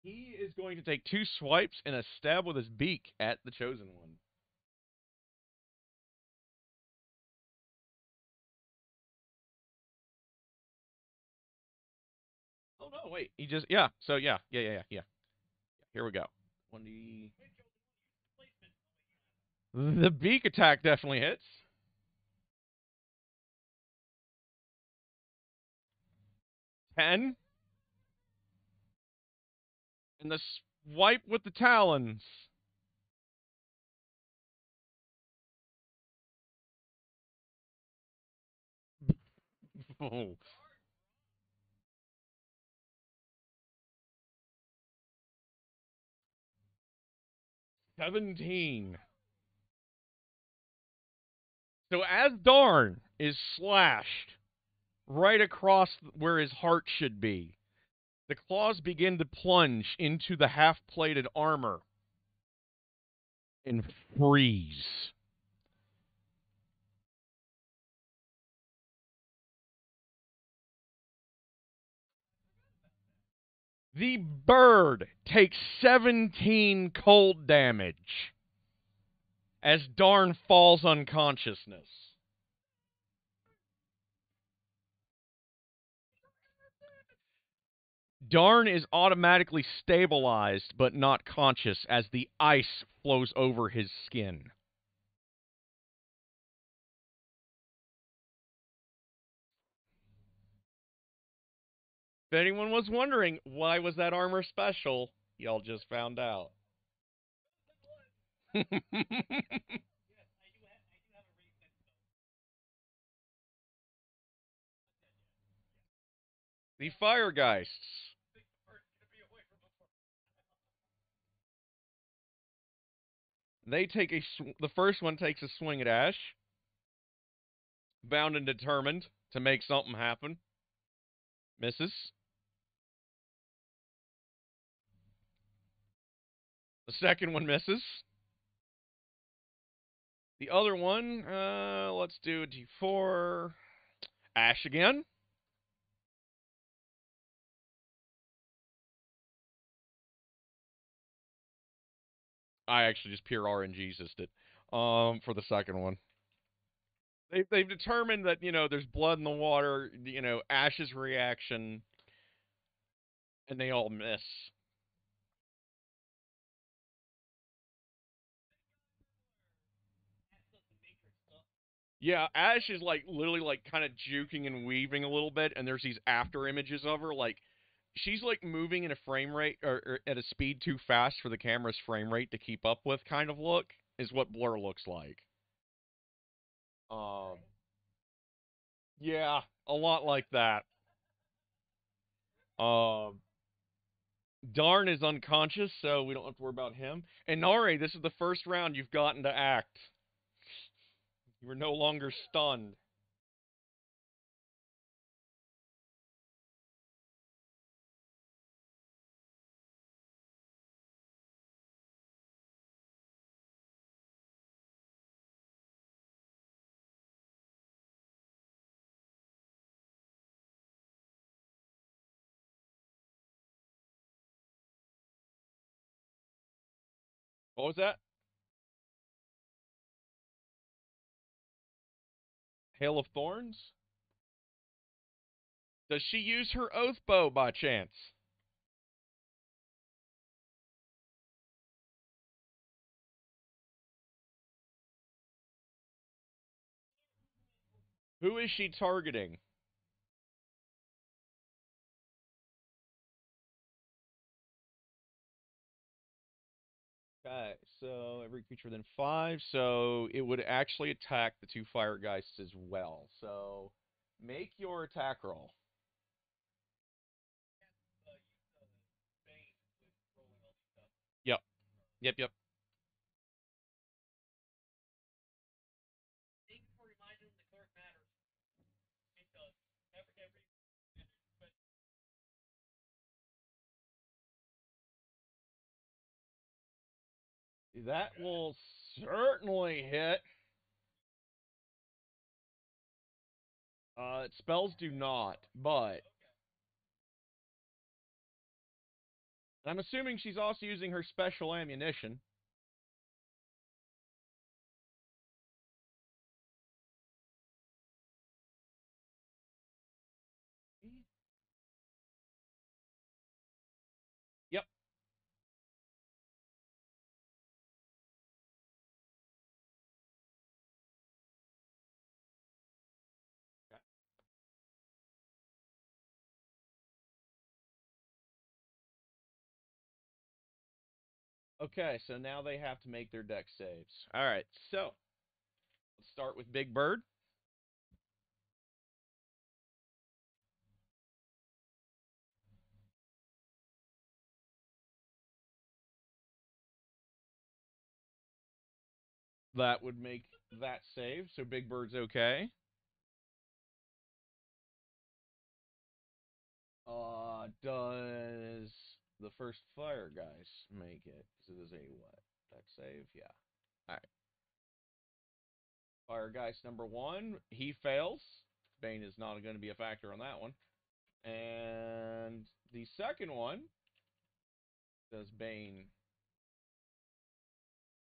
he is going to take 2 swipes and a stab with his beak at the Chosen One. Oh, no, wait. He just, yeah. So, yeah. Here we go. 1D. The beak attack definitely hits. 10. And the swipe with the talons. Oh. 17. So as Darn is slashed right across where his heart should be, the claws begin to plunge into the half-plated armor and freeze. The bird takes 17 cold damage as Darn falls unconsciousness. Darn is automatically stabilized but not conscious as the ice flows over his skin. If anyone was wondering why was that armor special, y'all just found out. The Fire Geists. They take the first one takes a swing at Ash, bound and determined to make something happen. Misses. The second one misses. The other one, let's do a D4. Ash again. I actually just pure RNG'd it. For the second one. They've determined that, there's blood in the water, Ash's reaction, and they all miss. Yeah, Ash is like literally like kind of juking and weaving a little bit, and there's these after images of her like she's like moving in a frame rate or at a speed too fast for the camera's frame rate to keep up with kind of look is what Blur looks like. Um yeah, a lot like that. Um Darn is unconscious, so we don't have to worry about him. And Nari, this is the first round you've gotten to act. You are no longer stunned. What was that? Hail of Thorns? Does she use her oath bow by chance? Who is she targeting? Okay, so every creature within 5, so it would actually attack the 2 fire geists as well. So make your attack roll. Yep. Yep, yep. That will certainly hit. Spells do not, but I'm assuming she's also using her special ammunition. Yep. Okay, so now they have to make their deck saves. All right, so let's start with Big Bird. That would make that save, so Big Bird's okay. Does the first fire guys make it? Because it is a what? Deck save? Yeah. Alright. Fire Geist number 1, he fails. Bane is not going to be a factor on that one. And the second one, does Bane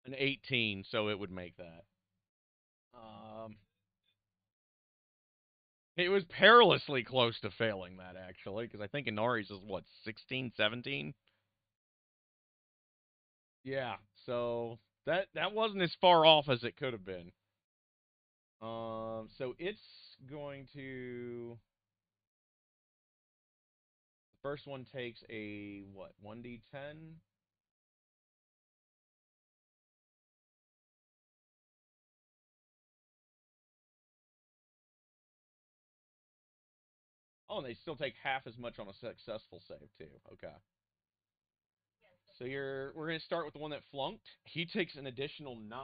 an 18, so it would make that. Um, it was perilously close to failing that, actually, because I think Anori's is, what, 16, 17? Yeah, so that wasn't as far off as it could have been. So it's going to First one takes a, what, 1d10? Oh, and they still take half as much on a successful save, too. Okay. So we're going to start with the one that flunked. He takes an additional 9.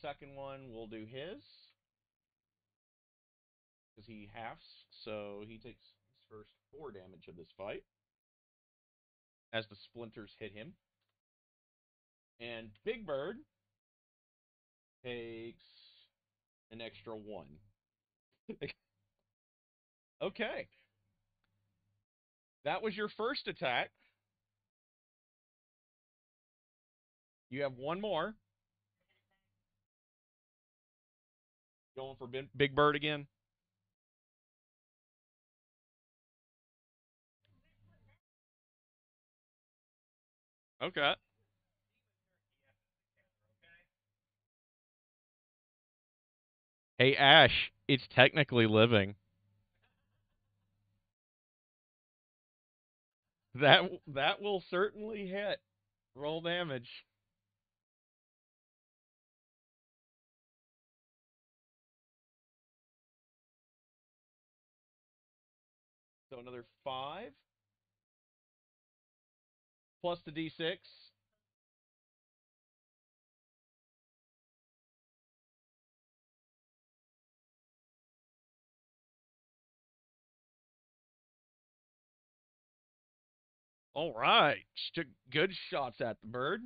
The second one will do his, because he halves. So he takes his first 4 damage of this fight as the splinters hit him. And Big Bird takes an extra 1. Okay. That was your first attack. You have one more. Going for Big Bird again. Okay. Hey, Ash, it's technically living. That will certainly hit. Roll damage. So another 5 plus the d6. All right. Good shots at the bird.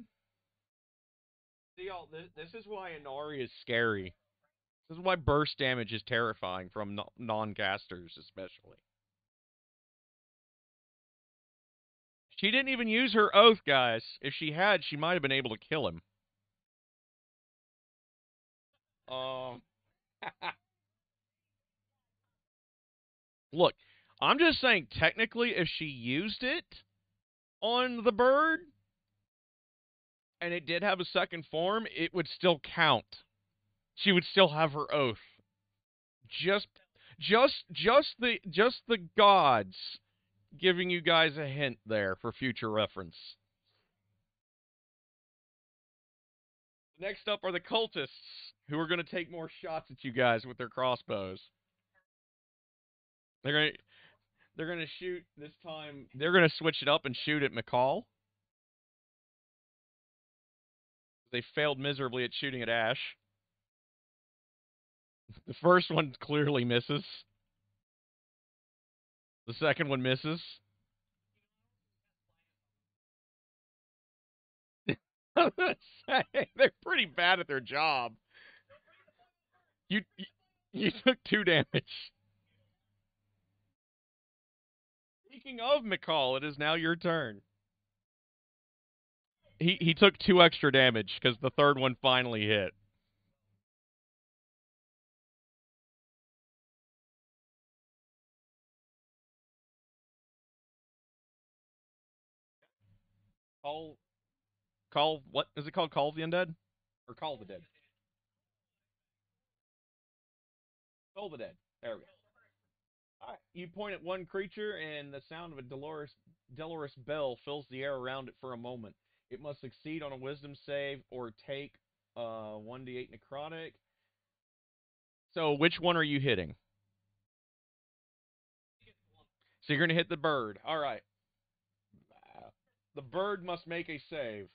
See, all this is why Anori is scary. This is why burst damage is terrifying from non-casters, especially. She didn't even use her oath, guys. If she had, she might have been able to kill him. Um, look, I'm just saying, technically, if she used it on the bird, and it did have a second form, it would still count. She would still have her oath. Just, just the gods giving you guys a hint there for future reference. Next up are the cultists, who are going to take more shots at you guys with their crossbows. They're going to they're going to shoot this time. They're going to switch it up and shoot at McCall. They failed miserably at shooting at Ash. The first one clearly misses. The second one misses. They're pretty bad at their job. You, you you took 2 damage. Speaking of McCall, it is now your turn. He took 2 extra damage because the third one finally hit. Call what is it called? Call the Undead? Or Call the Dead? Call the Dead. There we go. Alright. You point at one creature, and the sound of a dolorous bell fills the air around it for a moment. It must succeed on a wisdom save or take 1d8 necrotic. So which one are you hitting? So you're going to hit the bird. Alright. The bird must make a save.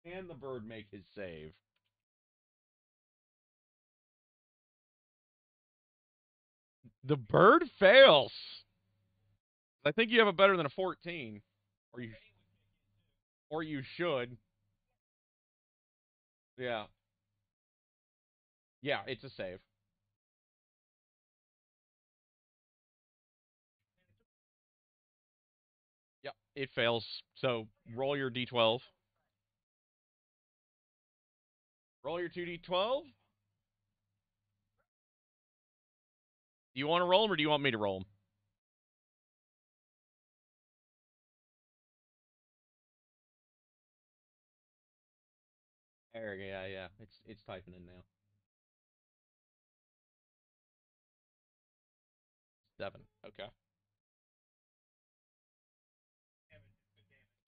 Can the bird make his save? The bird fails. I think you have a better than a 14. Or you should. Yeah. Yeah, it's a save. Yep, it fails. So roll your d12. Roll your 2d12. Do you want to roll them or do you want me to roll them? There, yeah. It's typing in now. 7. Okay.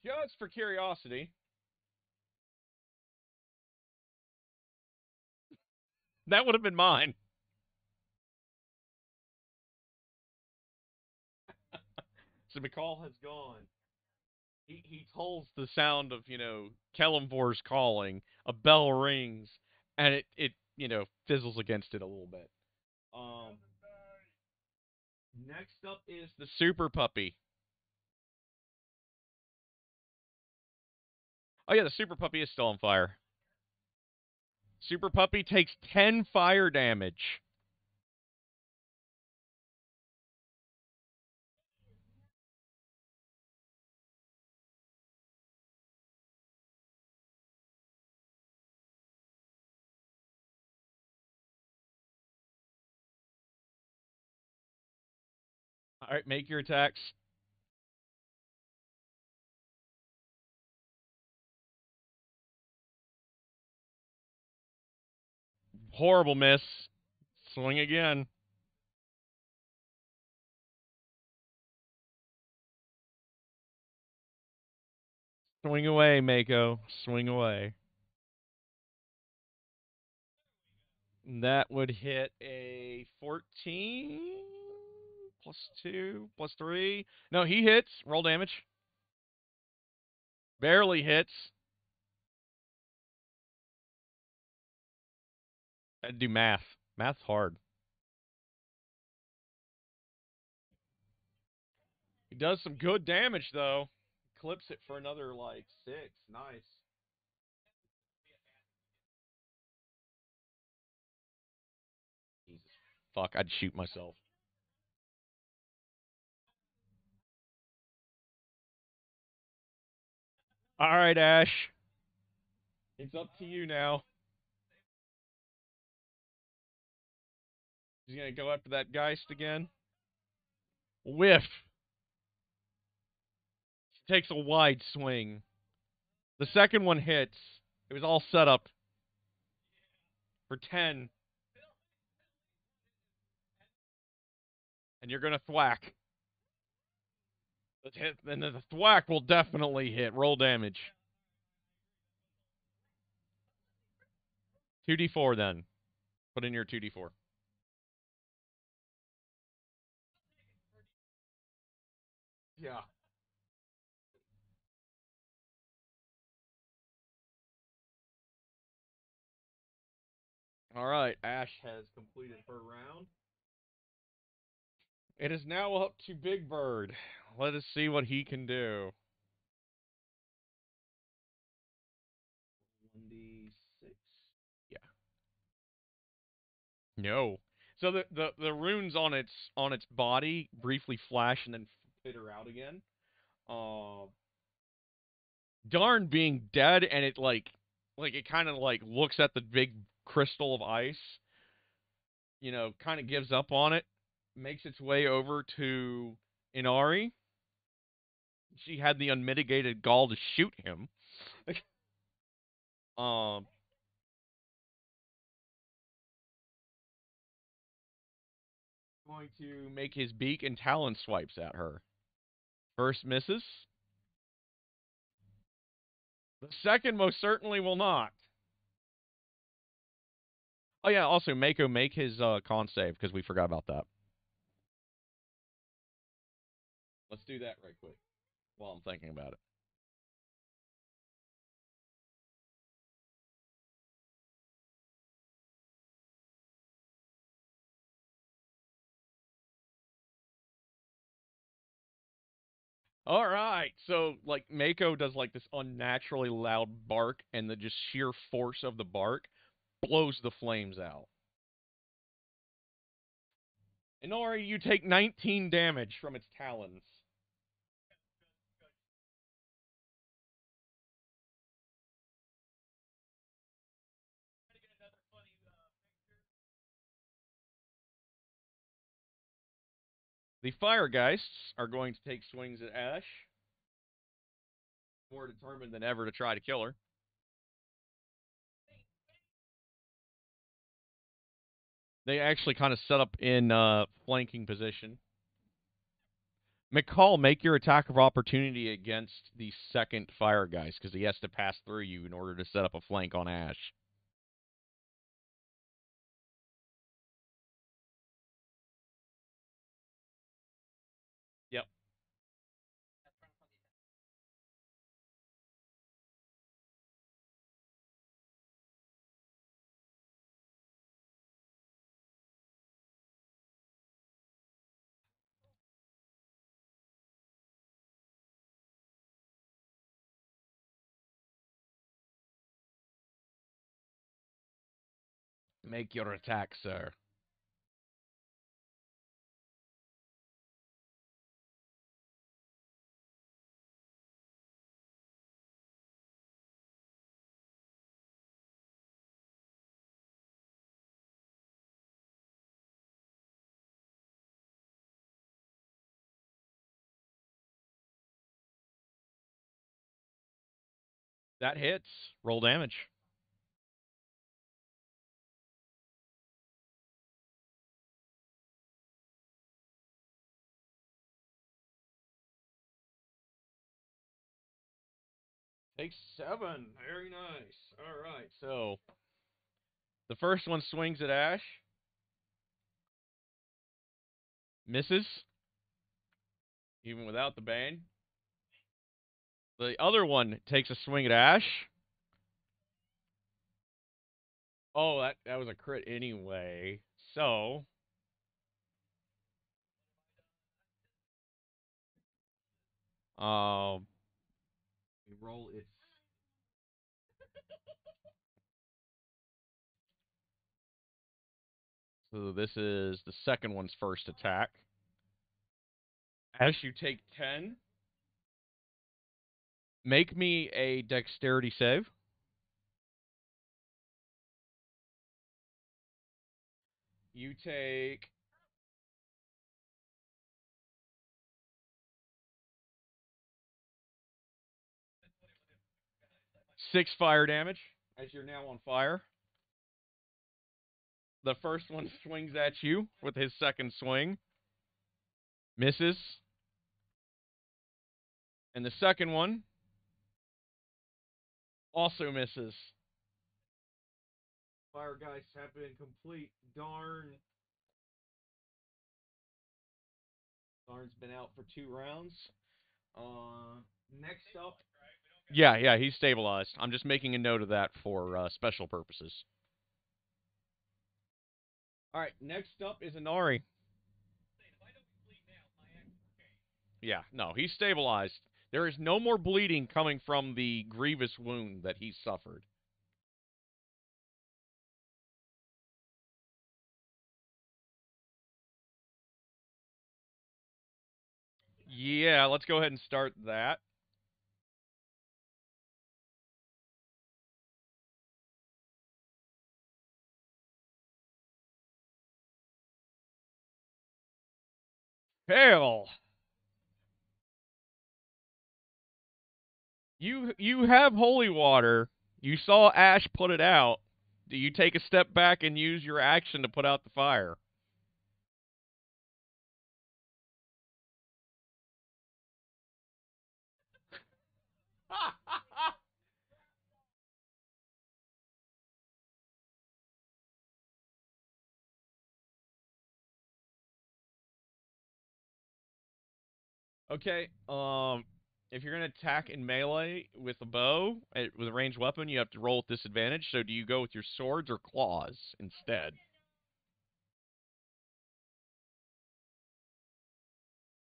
Just for curiosity, that would have been mine. So McCall has gone. He tolls the sound of, Kellamvor's calling. A bell rings, and it fizzles against it a little bit. Um, Next up is the Super Puppy. Oh yeah, the Super Puppy is still on fire. Super Puppy takes 10 fire damage. All right, make your attacks. Horrible miss. Swing again. Swing away, Mako. Swing away. That would hit a 14 plus 2 plus 3. No, he hits. Roll damage. Barely hits. I'd do math. Math's hard. He does some good damage, though. Clips it for another, like, 6. Nice. Jesus. Fuck, I'd shoot myself. All right, Ash. It's up to you now. He's gonna go after that Geist again. Whiff. Takes a wide swing. The second one hits. It was all set up for 10. And you're gonna thwack. And the thwack will definitely hit. Roll damage. 2d4 then. Put in your 2d4. Yeah. All right. Ash has completed her round. It is now up to Big Bird. Let us see what he can do. 1d6. Yeah. No. So the runes on its body briefly flash and then fitter out again. Uh, Darn being dead, and it like it kind of like looks at the big crystal of ice, kind of gives up on it, makes its way over to Inari. She had the unmitigated gall to shoot him. um, Going to make his beak and talon swipes at her. First misses. The second most certainly will not. Oh yeah, also Mako make his con save because we forgot about that. Let's do that right quick while I'm thinking about it. All right, so like Mako does like this unnaturally loud bark, and the just sheer force of the bark blows the flames out. Inori, you take 19 damage from its talons. The Fire Geists are going to take swings at Ash, more determined than ever to try to kill her. They actually kind of set up in flanking position. McCall, make your attack of opportunity against the second fire guys, because he has to pass through you in order to set up a flank on Ash. Yep. Make your attack, sir. That hits. Roll damage. Takes 7. Very nice. All right, so the first one swings at Ash. Misses, even without the bane. The other one takes a swing at Ash. Oh, that was a crit anyway. So, um, roll its. So this is the second one's first attack. As you take 10, make me a dexterity save. You take 6 fire damage as you're now on fire. The first one swings at you with his second swing. Misses. And the second one also misses. Fire guys have been complete. Darn's been out for 2 rounds. Next up. Yeah, he's stabilized. I'm just making a note of that for special purposes. All right, next up is Anori. Yeah, no, he's stabilized. There is no more bleeding coming from the grievous wound that he suffered. Yeah, let's go ahead and start that. Hell, you have holy water. You saw Ash put it out. Do you take a step back and use your action to put out the fire? Okay, if you're gonna attack in melee with a bow, with a ranged weapon, you have to roll with disadvantage. So do you go with your swords or claws instead?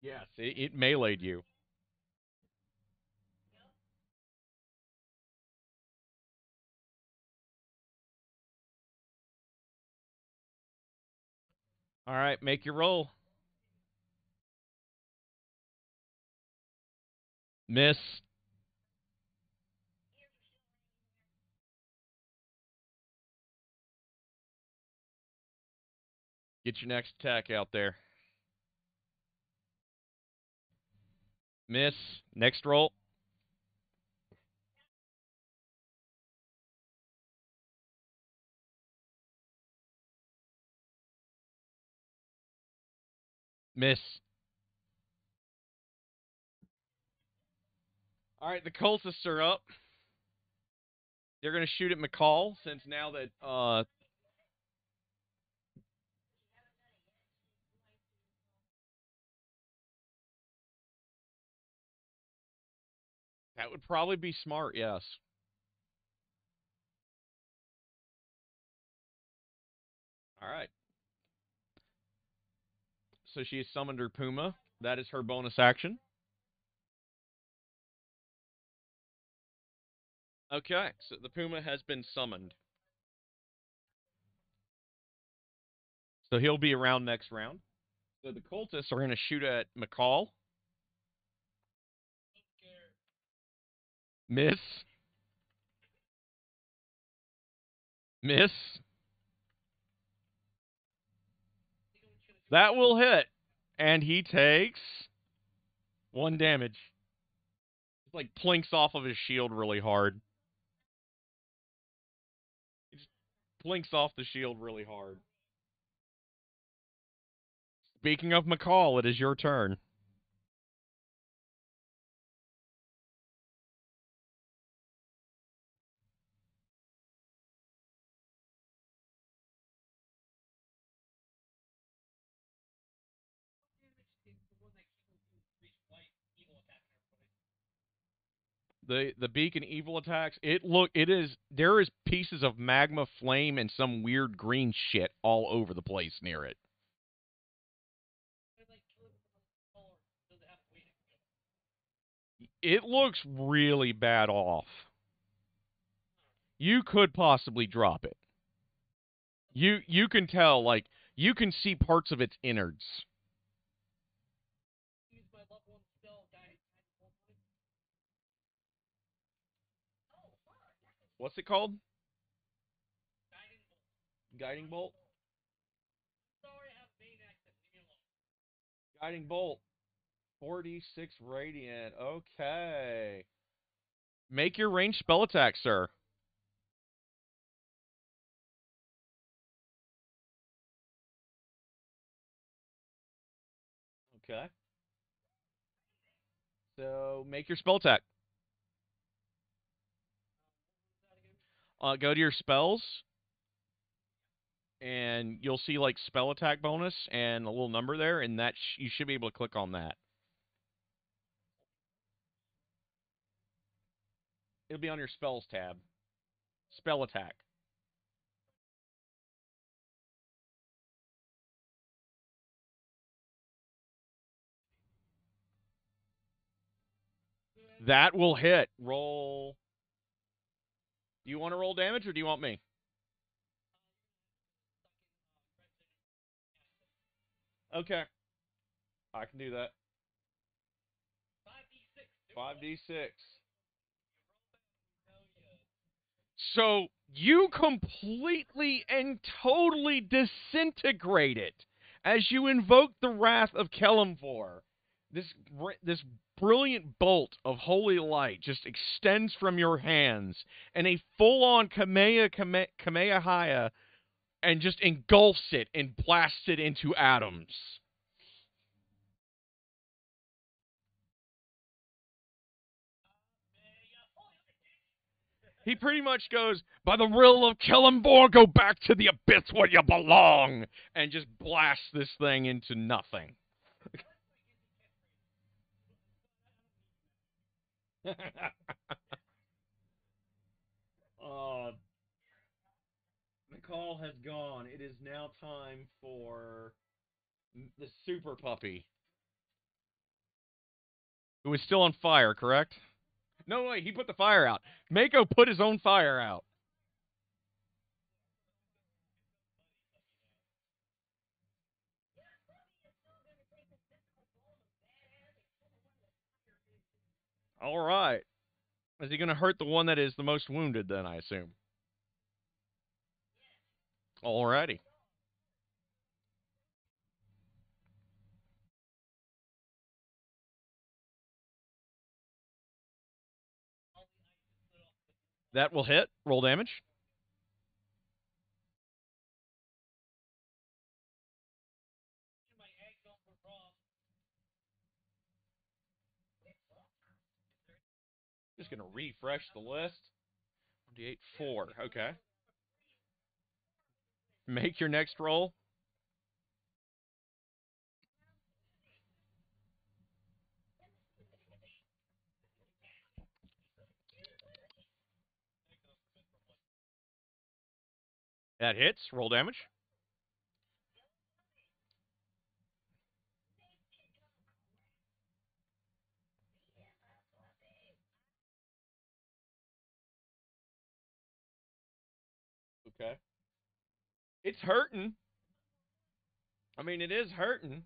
Yes, it meleeed you. All right, make your roll. Miss. Get your next attack out there. Miss. Next roll. Miss. Alright, the cultists are up. They're gonna shoot at McCall, since now that, that would probably be smart, yes. Alright. So she has summoned her Puma. That is her bonus action. Okay, so the Puma has been summoned. So he'll be around next round. So the cultists are going to shoot at McCall. Miss. Miss. That will hit. And he takes 1 damage. It's like plinks off of his shield really hard. He just plinks off the shield really hard. Speaking of McCall, it is your turn. The beacon evil attacks, there is pieces of magma flame and some weird green shit all over the place near it. It looks really bad off. You could possibly drop it. You can tell, like, you can see parts of its innards. What's it called? Guiding bolt? Guiding bolt. 46 radiant. Okay. Make your ranged spell attack, sir. Okay. So, make your spell attack. Go to your spells, and you'll see, like, spell attack bonus and a little number there, and that you should be able to click on that. It'll be on your spells tab. Spell attack. That will hit. Roll. Do you want to roll damage, or do you want me? Okay. I can do that. 5d6. So, you completely and totally disintegrate it as you invoke the wrath of Kelemvor. This brilliant bolt of holy light just extends from your hands, and a full-on Kamehameha and just engulfs it and blasts it into atoms. He pretty much goes, by the will of Kelemvor, go back to the abyss where you belong, and just blasts this thing into nothing. uh, the call has gone. It is now time for the super puppy, who is still on fire, correct? No, wait, he put the fire out. Mako put his own fire out. All right. Is he going to hurt the one that is the most wounded, then, I assume? Alrighty. That will hit. Roll damage. Just gonna refresh the list. 1d8, 4. Okay. Make your next roll. That hits. Roll damage. Okay. It's hurting. I mean, it is hurting.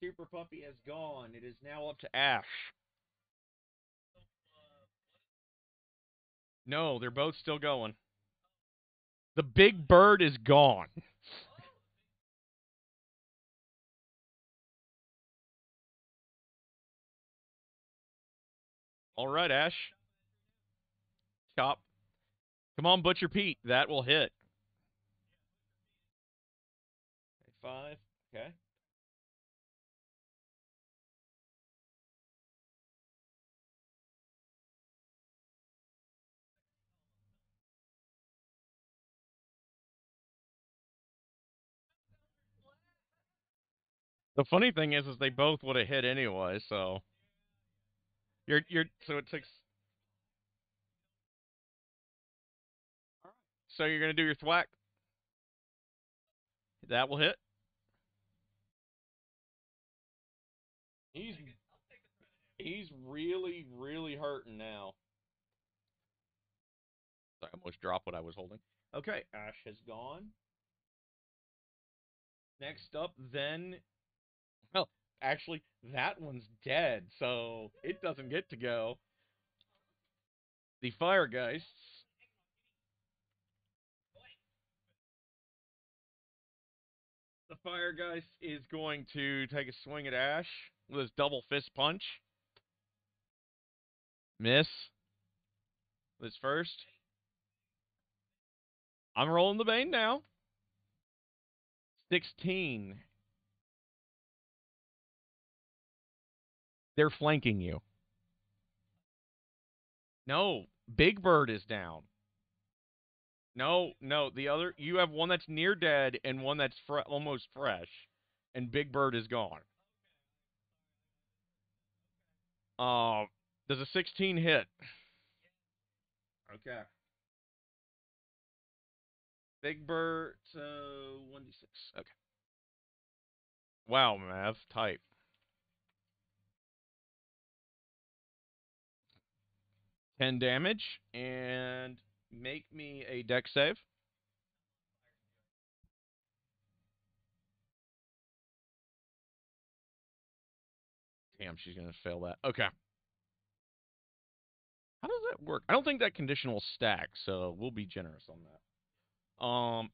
Super Puppy has gone. It is now up to Ash. No, they're both still going. The big bird is gone. All right, Ash. Chop. Come on, Butcher Pete. That will hit. 5. Okay. The funny thing is they both would have hit anyway, so so it takes. So you're gonna do your thwack. That will hit. He's he's really, really hurting now. I almost dropped what I was holding. Okay, Ash has gone. Next up, then. Well, actually, that one's dead, so it doesn't get to go. The Fire Geists. The Fire Geist is going to take a swing at Ash with his double fist punch. Miss. With his first. I'm rolling the Bane now. 16. They're flanking you. No, Big Bird is down. No, the other, you have one that's near dead and one that's almost fresh, and Big Bird is gone. Does a 16 hit? Okay. Big Bird, so 1d6. Okay. Wow, Mav, type. 10 damage, and make me a dex save. Damn, she's going to fail that. Okay. How does that work? I don't think that condition will stack, so we'll be generous on that.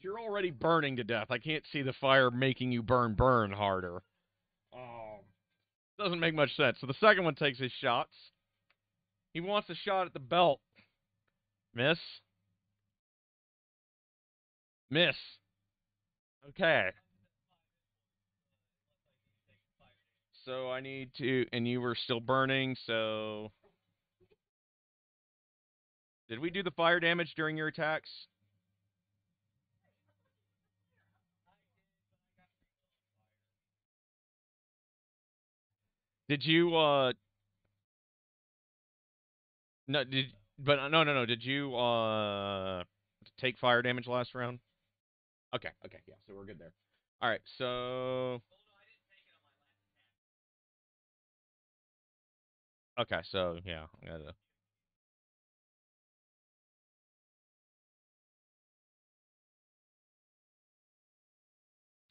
You're already burning to death. I can't see the fire making you burn harder. Doesn't make much sense. So the second one takes his shots. He wants a shot at the belt. Miss. Miss. Okay. So I need to, and you were still burning, so. Did we do the fire damage during your attacks? Did you, no, no. Did you, take fire damage last round? Okay, yeah, so we're good there. Alright, so. Okay, so, yeah.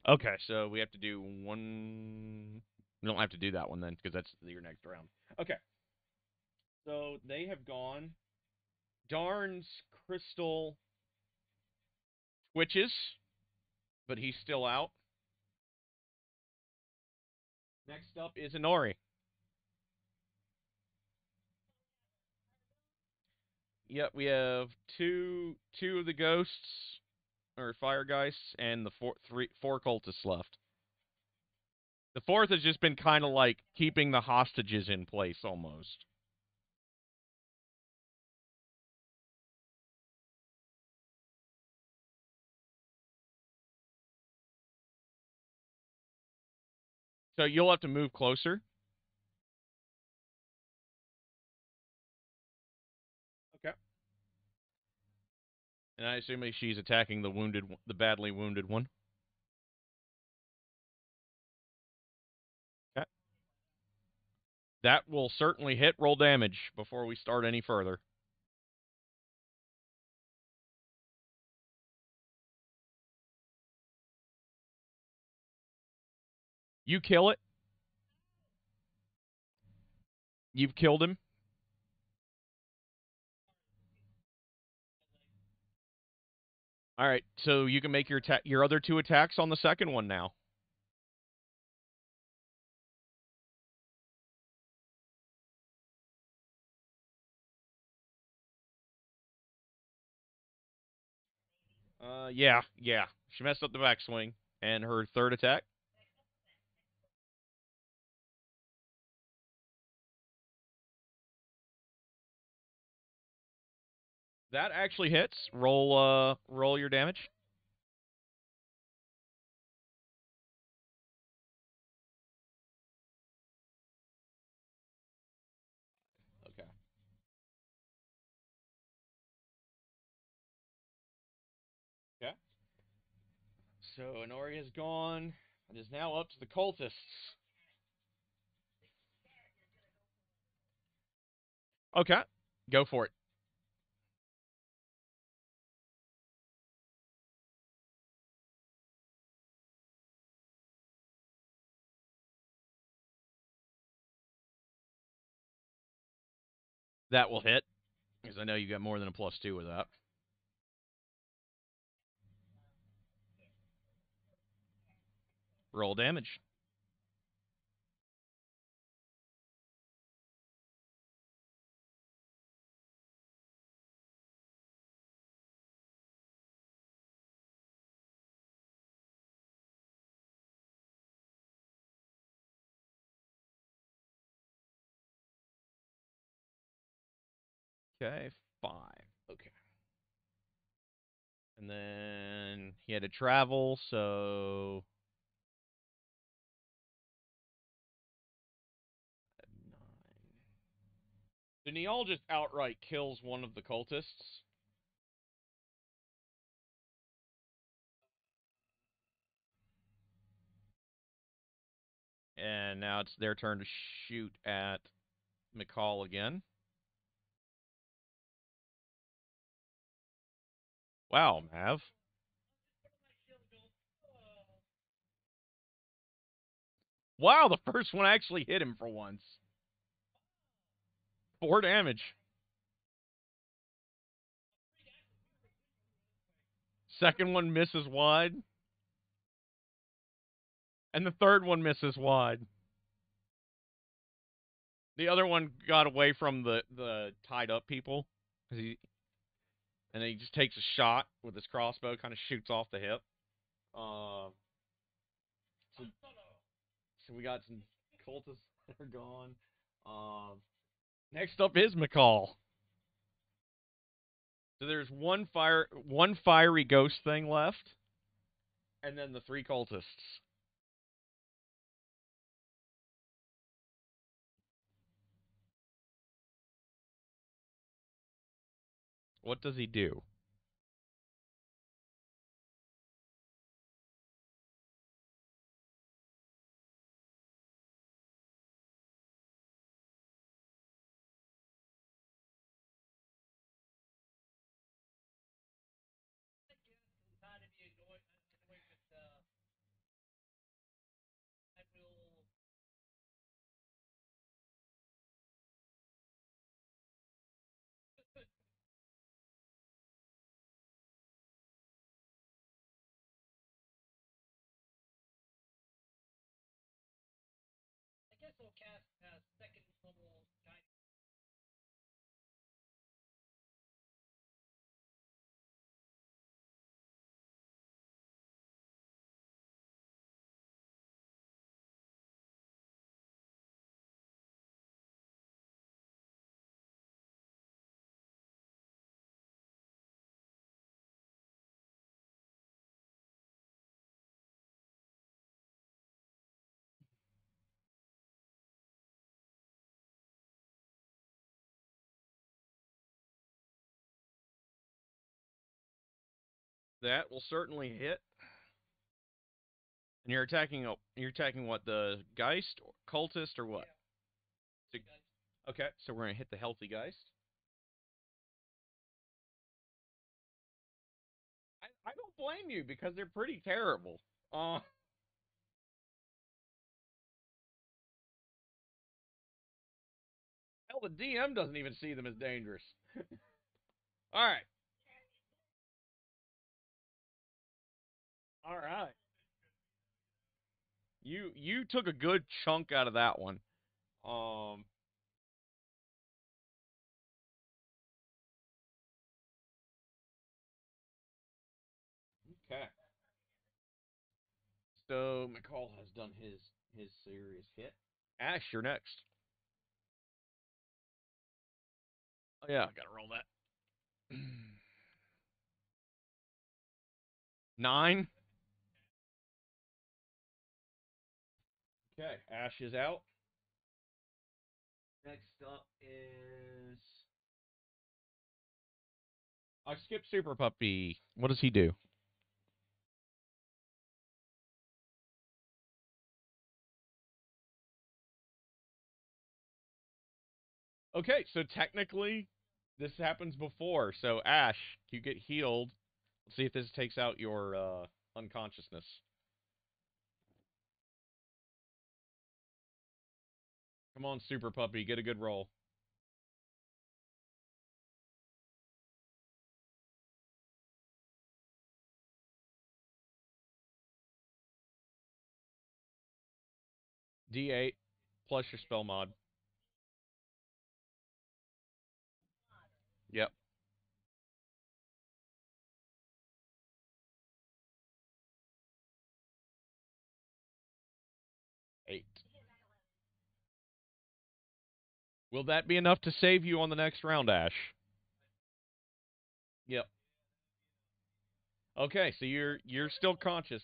Okay, so we have to do one. We don't have to do that one then, because that's your next round. Okay. So they have gone. Darn's crystal twitches, but he's still out. Next up is Anori. Yep, we have two of the ghosts or fire geists and the four cultists left. The fourth has just been kind of like keeping the hostages in place almost. So you'll have to move closer. Okay. And I assume she's attacking the badly wounded one. Okay. That will certainly hit. Roll damage before we start any further. You kill it. You've killed him. All right, so you can make your other 2 attacks on the second one now. Yeah. She messed up the backswing. And her third attack? That actually hits. Roll your damage. Okay. Okay. So Anori is gone. It is now up to the cultists. Okay. Go for it. That will hit. Because I know you got more than a +2 with that. Roll damage. Okay, 5. Okay. And then he had to travel, so 9. Then he all just outright kills one of the cultists. And now it's their turn to shoot at McCall again. Wow, Mav. Wow, the first one actually hit him for once. 4 damage. Second one misses wide. And the third one misses wide. The other one got away from the tied up people. And then he just takes a shot with his crossbow, kind of shoots off the hip. So, so we got some cultists that are gone. Next up is McCall. So there's one fiery ghost thing left, and then the 3 cultists. What does he do? That will certainly hit. And you're attacking what, the Geist, or cultist, or what? So- okay, so we're gonna hit the healthy Geist. I don't blame you because they're pretty terrible. Hell, the DM doesn't even see them as dangerous. All right, all right. You took a good chunk out of that one. Um, okay. So McCall has done his serious hit. Ash, you're next. Oh yeah, gotta roll that. 9. Okay, Ash is out. Next up is I skipped Super Puppy. What does he do? Okay, so technically this happens before. So Ash, you get healed. Let's see if this takes out your unconsciousness. Come on, Super Puppy, get a good roll. D8 plus your spell mod. Yep, 8. Will that be enough to save you on the next round, Ash? Yep. Okay, so you're still conscious.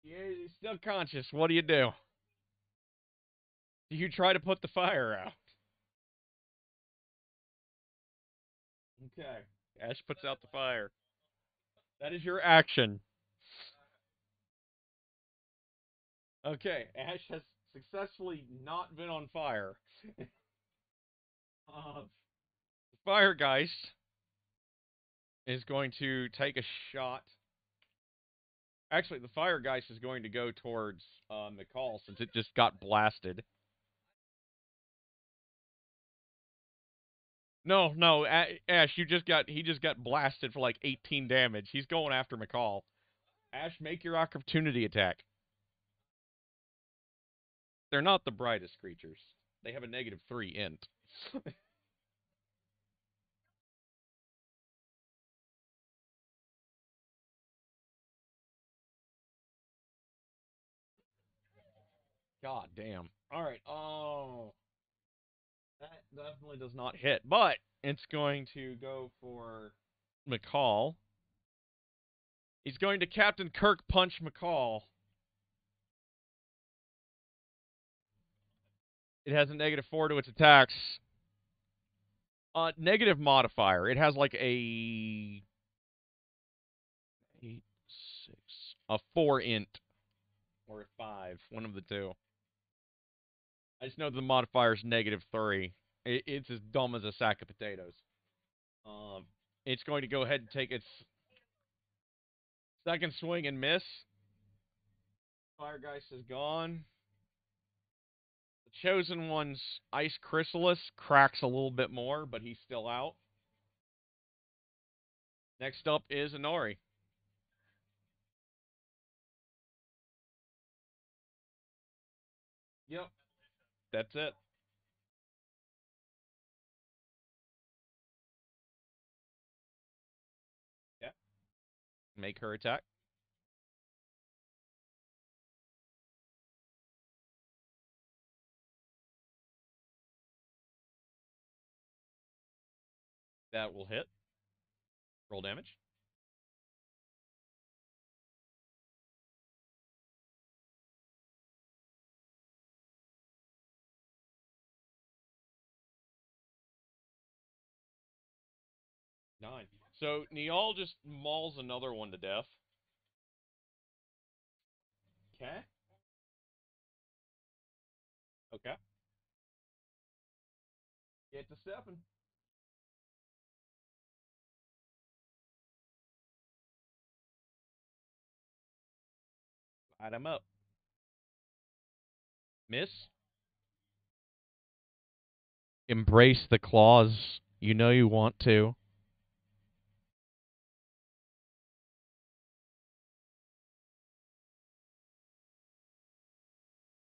You're still conscious. What do you do? Do you try to put the fire out? Okay. Ash puts out the fire. That is your action. Okay, Ash has successfully not been on fire. The Fire Geist is going to take a shot. Actually, the Fire Geist is going to go towards McCall since it just got blasted. No, no, Ash, he just got blasted for like 18 damage. He's going after McCall. Ash, make your opportunity attack. They're not the brightest creatures. They have a -3 int. God damn. All right. Oh, that definitely does not hit, but it's going to go for McCall. He's going to Captain Kirk punch McCall. It has a -4 to its attacks. Negative modifier. It has like a 8, 6, a 4 int or a 5, one of the two. I just know the modifier is -3. It's as dumb as a sack of potatoes. Um, it's going to go ahead and take its second swing and miss. Firegeist is gone. The Chosen One's Ice Chrysalis cracks a little bit more, but he's still out. Next up is Anori. Yep, that's it. Yeah, make her attack. That will hit. Roll damage. So Niall just mauls another one to death. Okay. Okay. Get to stepping. Light him up. Miss? Embrace the claws. You know you want to.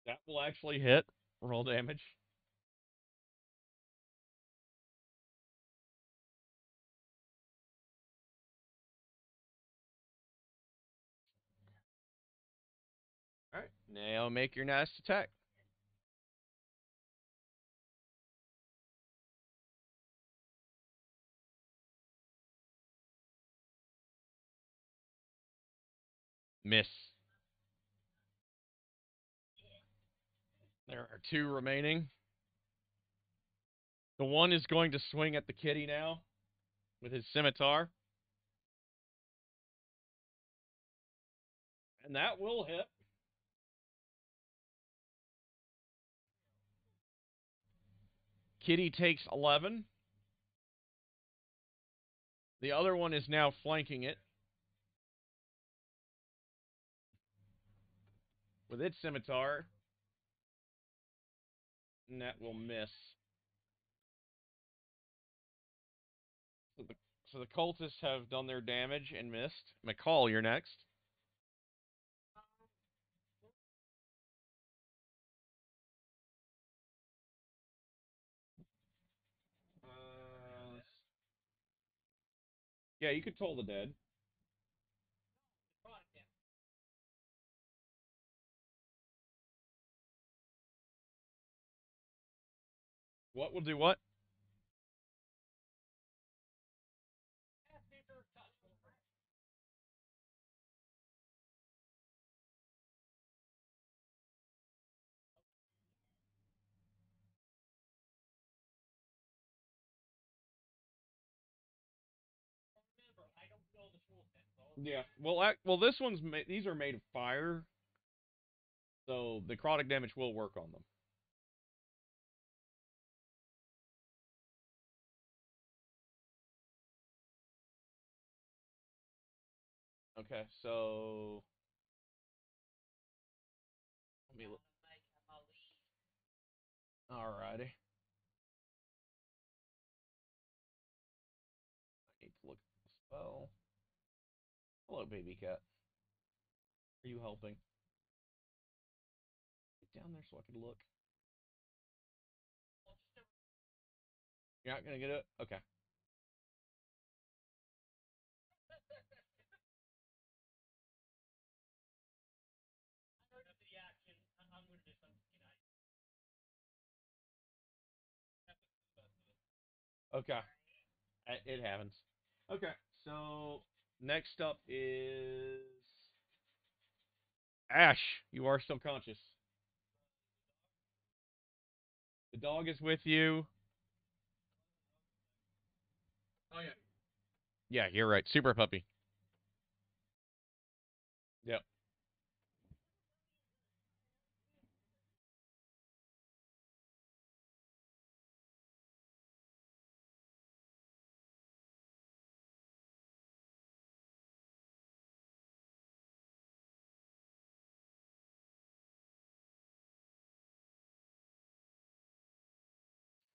That will actually hit. Roll damage. Alright. Now make your next attack. Miss. There are two remaining. The one is going to swing at the kitty now with his scimitar. And that will hit. Kitty takes 11. The other one is now flanking it with its scimitar. And that will miss. So the cultists have done their damage and missed. McCall, you're next. Yeah, you could toll the dead. What will do what? Yeah. Well, this one's these are made of fire, so the necrotic damage will work on them. Okay, so let me look. Alrighty. I need to look at the spell. Hello, baby cat. Are you helping? Get down there so I can look. You're not gonna get it? Okay. Okay. It happens. Okay, so next up is Ash. You are still conscious. The dog is with you. Oh yeah. Yeah, you're right. Super puppy. Yep.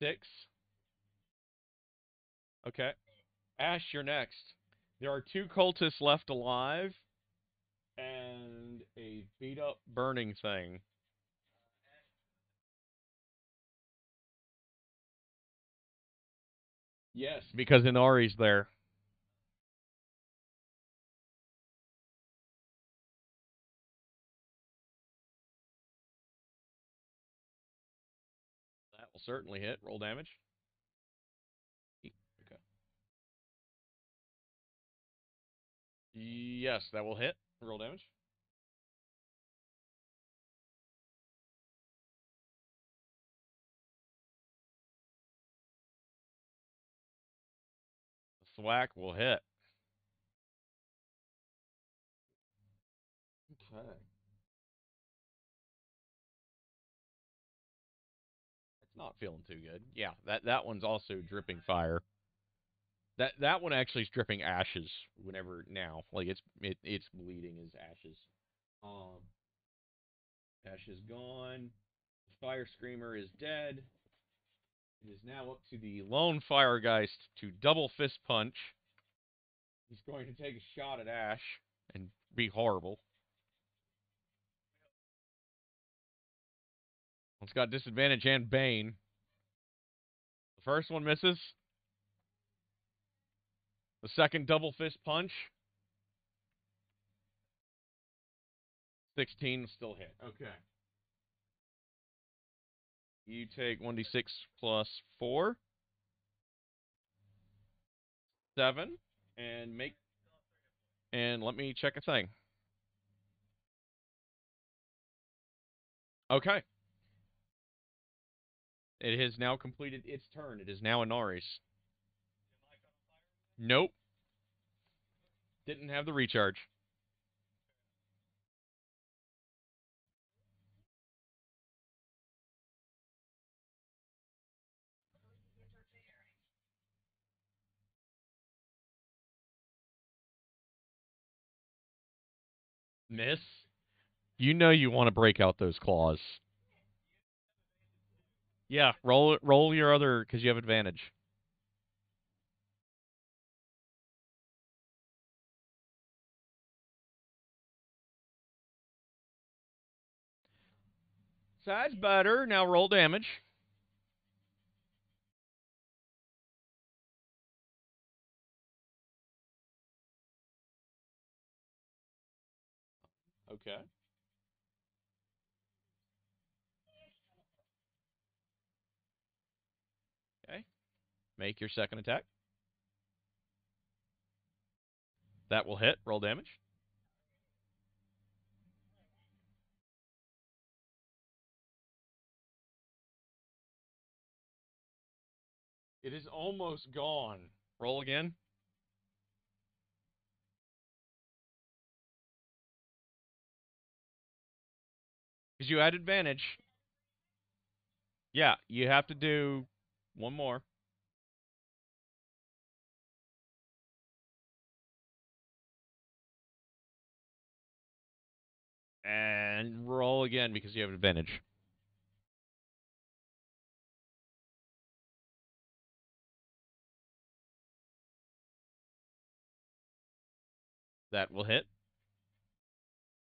6. Okay. Ash, you're next. There are 2 cultists left alive and a beat up burning thing. Yes, because Anori's there. That will certainly hit. Roll damage. Okay. Yes, that will hit. Roll damage. whack will hit. Okay. It's not feeling too good. Yeah, that one's also dripping fire. That one actually is dripping ashes whenever now. Like it's bleeding as ashes. Um Ashes gone. The fire screamer is dead. It is now up to the lone firegeist to double fist punch. He's going to take a shot at Ash and be horrible. It's got disadvantage and Bane. The first one misses. The second double fist punch. 16 still hit. Okay. You take 1d6 plus 4. 7. And make... And let me check a thing. Okay. It has now completed its turn. It is now Anori's. Nope. Didn't have the recharge. Miss? You know you want to break out those claws. Yeah, roll your other, because you have advantage. So that's better. Now roll damage. Okay. Okay. Make your second attack. That will hit. Roll damage. It is almost gone. Roll again. Because you had advantage. Yeah, you have to do one more. And roll again because you have advantage. That will hit.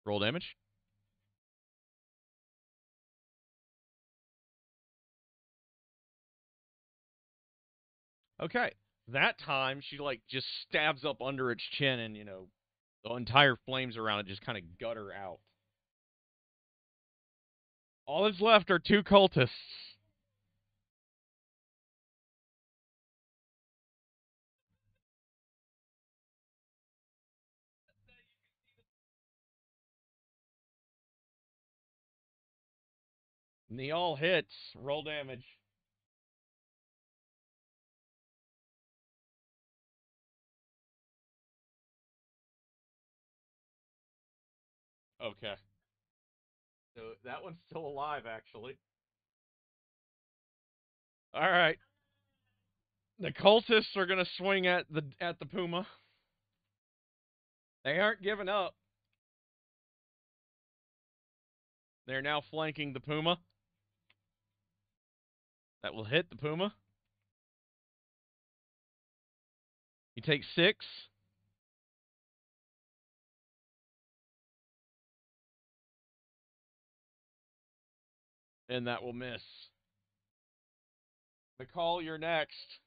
Roll damage. Okay. That time, she, like, just stabs up under its chin and, the entire flames around it just kind of gutter out. All that's left are 2 cultists. And they all hits. Roll damage. Okay. So that one's still alive, actually. All right. The cultists are gonna swing at the puma. They aren't giving up. They're now flanking the puma. That will hit the puma. You take 6. And that will miss. McCall, you're next.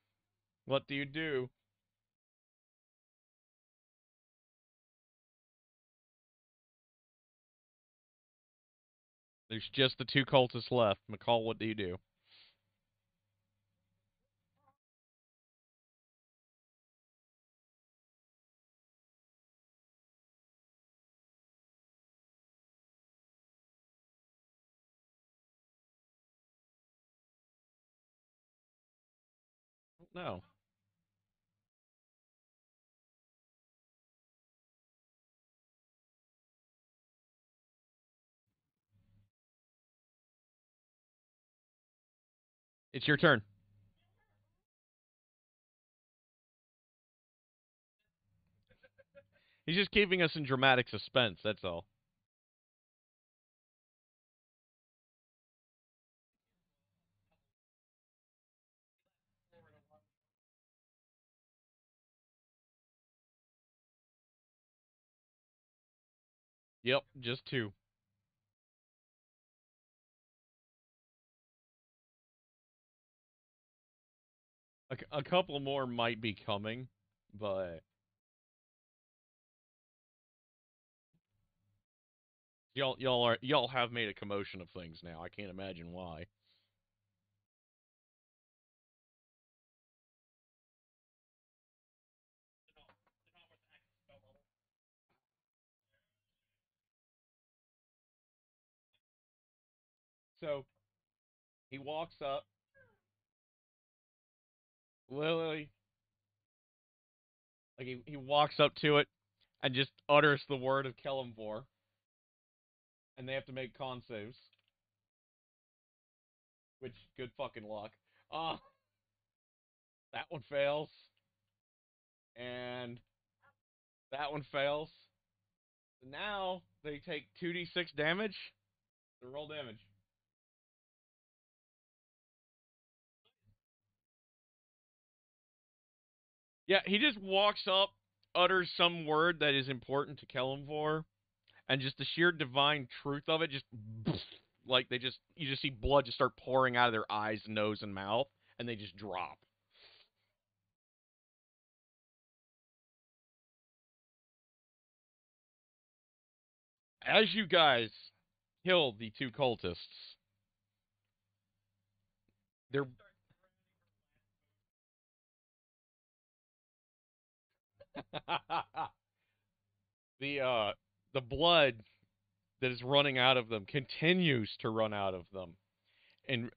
What do you do? There's just the 2 cultists left. McCall, what do you do? No. It's your turn. He's just keeping us in dramatic suspense, that's all. Yep, just two. A couple more might be coming, but y'all have made a commotion of things now. I can't imagine why. So he walks up, literally, like he walks up to it and just utters the word of Kellamvor, and they have to make con saves. Which good fucking luck. Uh that one fails, and that one fails. So now they take 2d6 damage. So roll damage. Yeah, he just walks up, utters some word that is important to Kellamvor, and just the sheer divine truth of it, just like you just see blood just start pouring out of their eyes, nose, and mouth, and they just drop. As you guys kill the two cultists, they're the the blood that is running out of them continues to run out of them and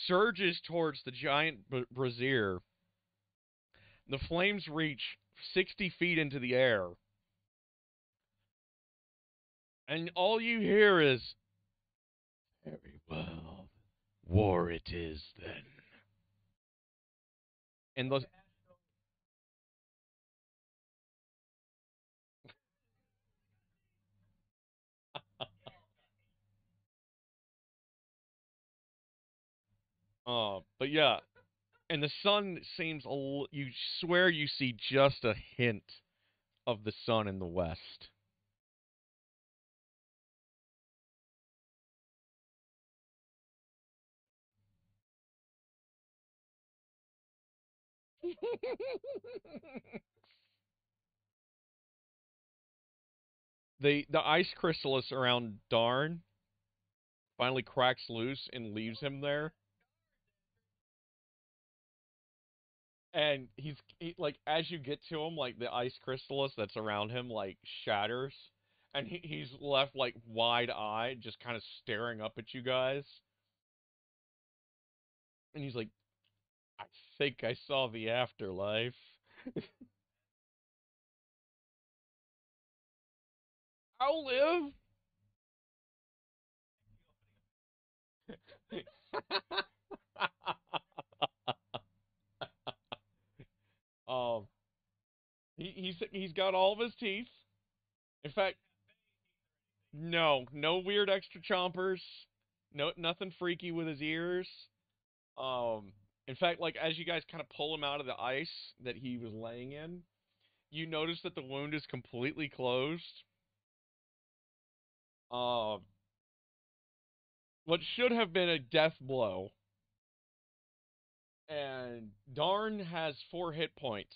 surges towards the giant brazier. The flames reach 60 feet into the air, and all you hear is, "Very well, war it is then." And the but yeah, and the sun seems you swear you see just a hint of the sun in the west. The ice chrysalis around Darn finally cracks loose and leaves him there. And like as you get to him, like the ice chrysalis that's around him like shatters, and he's left like wide eyed, just kind of staring up at you guys. And he's like, "I think I saw the afterlife." I'll live. um, he's got all of his teeth. In fact, no weird extra chompers, nothing freaky with his ears. Um, in fact, like as you guys kind of pull him out of the ice that he was laying in, you notice that the wound is completely closed. Uh, what should have been a death blow, and Darn has 4 hit points.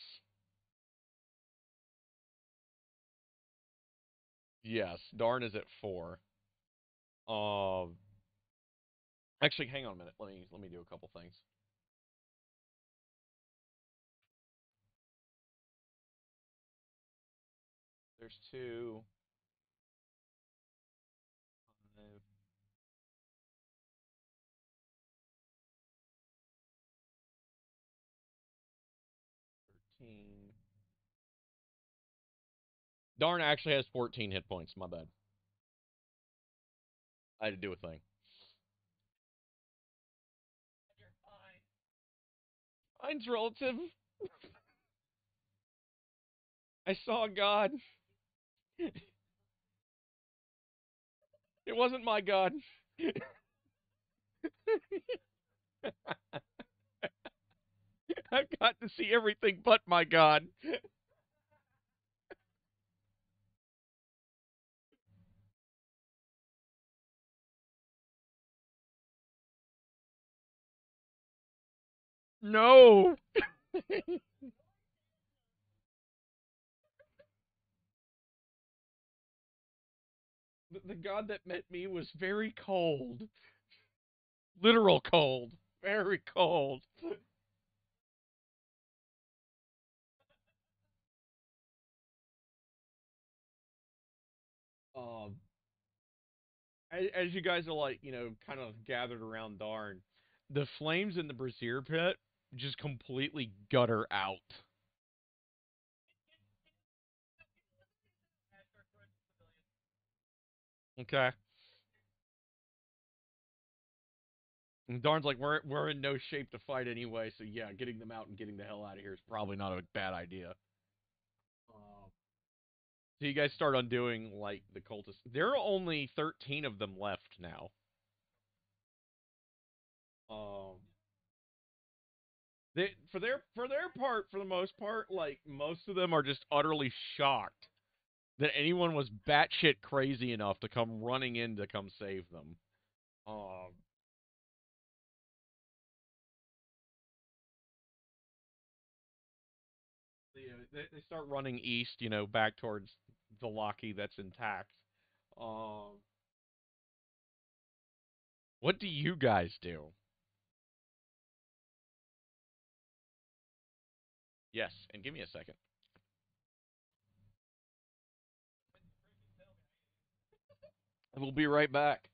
Yes, Darn is at 4. Um, actually, hang on a minute. Let me do a couple things. There's 2, 5, 13. Darn actually has 14 hit points. My bad. I had to do a thing. Mine's relative. I saw God. It wasn't my God. I've got to see everything but my God. No. The God that met me was very cold. Literal cold. Very cold. Um, as you guys are like, kind of gathered around Darn, the flames in the brazier pit just completely gutter out. Okay. And Darn's like, we're in no shape to fight anyway, so yeah, getting them out and getting the hell out of here is probably not a bad idea. So you guys start undoing like the cultists. There are only 13 of them left now. Um, for their part, for the most part, like most of them are just utterly shocked that anyone was batshit crazy enough to come running in to come save them. Um, they start running east, back towards the Locky that's intact. Um, what do you guys do? Yes, and give me a second. We'll be right back.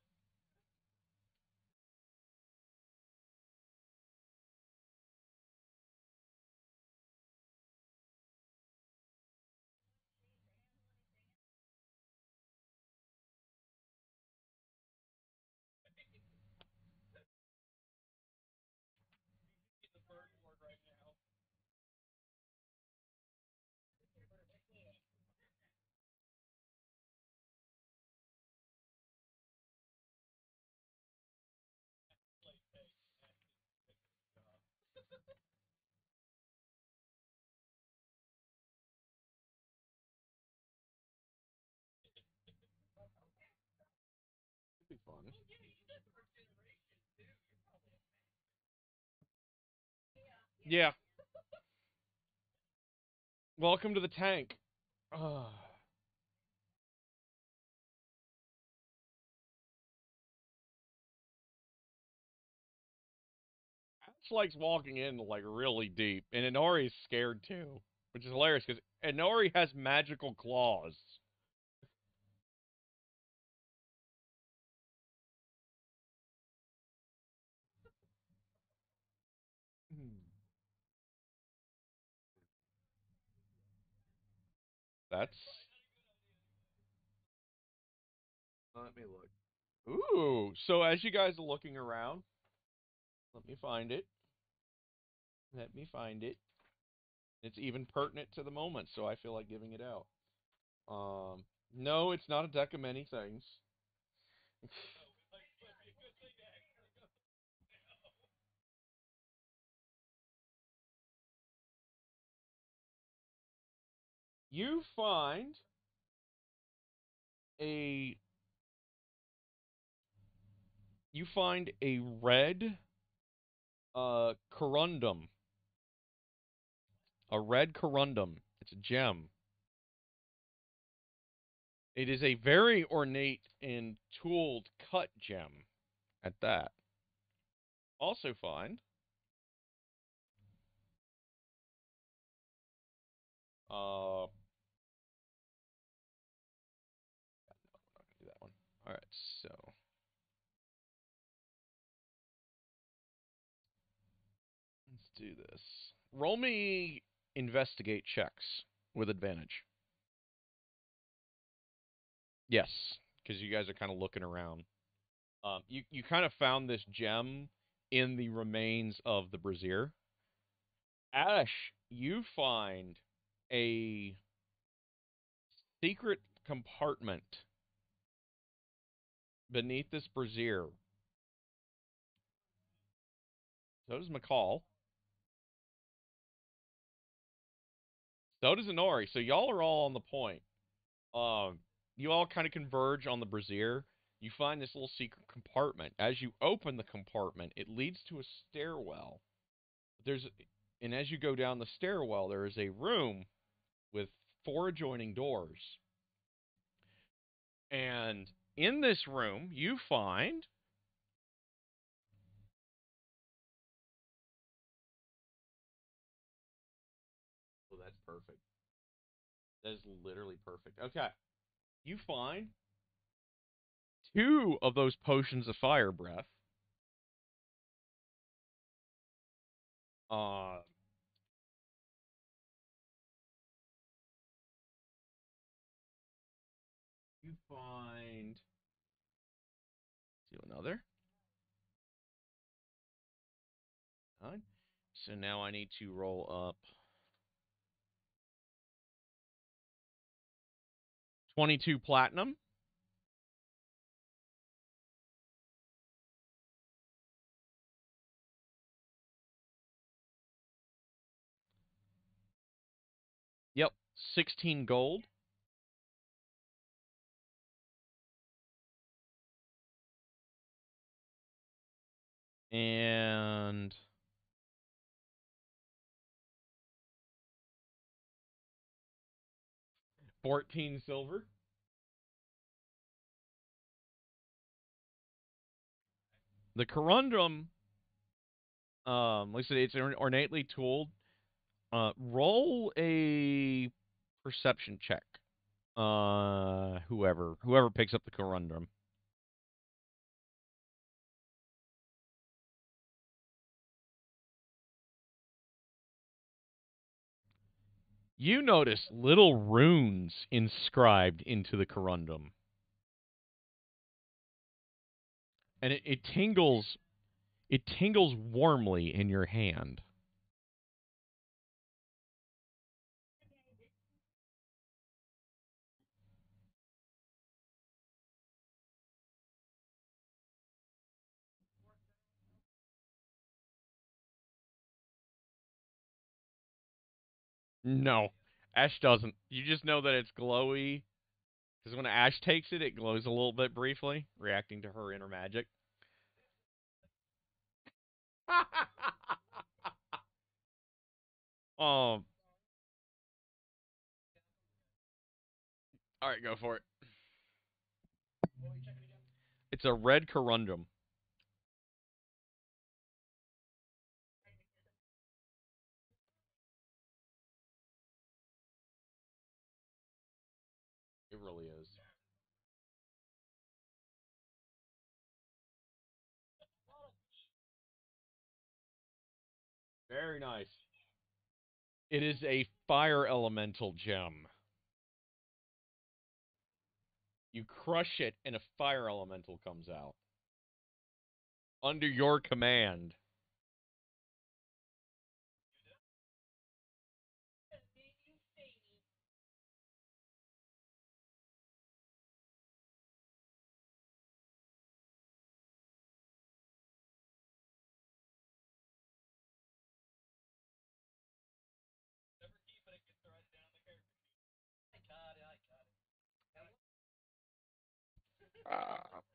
It'll be fun. Yeah. Welcome to the tank. Ugh. Ash likes walking in like really deep, and Anori's scared too, which is hilarious because Anori has magical claws. Hmm. That's. Let me look. Ooh, so as you guys are looking around, let me find it. Let me find it. It's even pertinent to the moment, so I feel like giving it out. No, it's not a deck of many things. You find a you find a red corundum. A red corundum. It's a gem. It is a very ornate and tooled cut gem at that. Also find uh do that one. Alright, so let's do this. Roll me investigate checks with advantage. Yes, because you guys are kind of looking around. You kind of found this gem in the remains of the brazier. Ash, you find a secret compartment beneath this brazier. So does McCall. So does Anori. So y'all are all on the point. Um, you all kind of converge on the brazier. You find this little secret compartment. As you open the compartment, it leads to a stairwell. There's, and as you go down the stairwell, there is a room with 4 adjoining doors. And in this room, you find oh, that's perfect. That is literally perfect. Okay. You find 2 of those potions of fire breath. Uh, you find do another. Right. So now I need to roll up 22 platinum. Yep, 16 gold. And 14 silver. The corundum, like I said, it's ornately tooled. Roll a perception check. Whoever picks up the corundum. You notice little runes inscribed into the corundum, and it tingles. It tingles warmly in your hand. No, Ash doesn't. You just know that it's glowy because when Ash takes it, it glows a little bit briefly, reacting to her inner magic. All right, go for it. It's a red corundum. It really is. Very nice. It is a fire elemental gem. You crush it, and a fire elemental comes out under your command.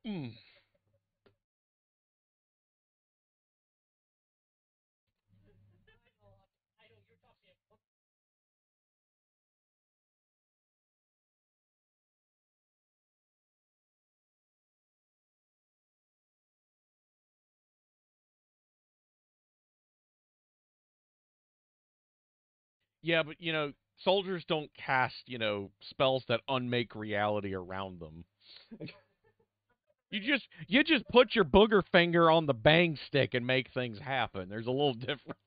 Mm. Yeah, but soldiers don't cast spells that unmake reality around them. You just put your booger finger on the bang stick and make things happen. There's a little difference.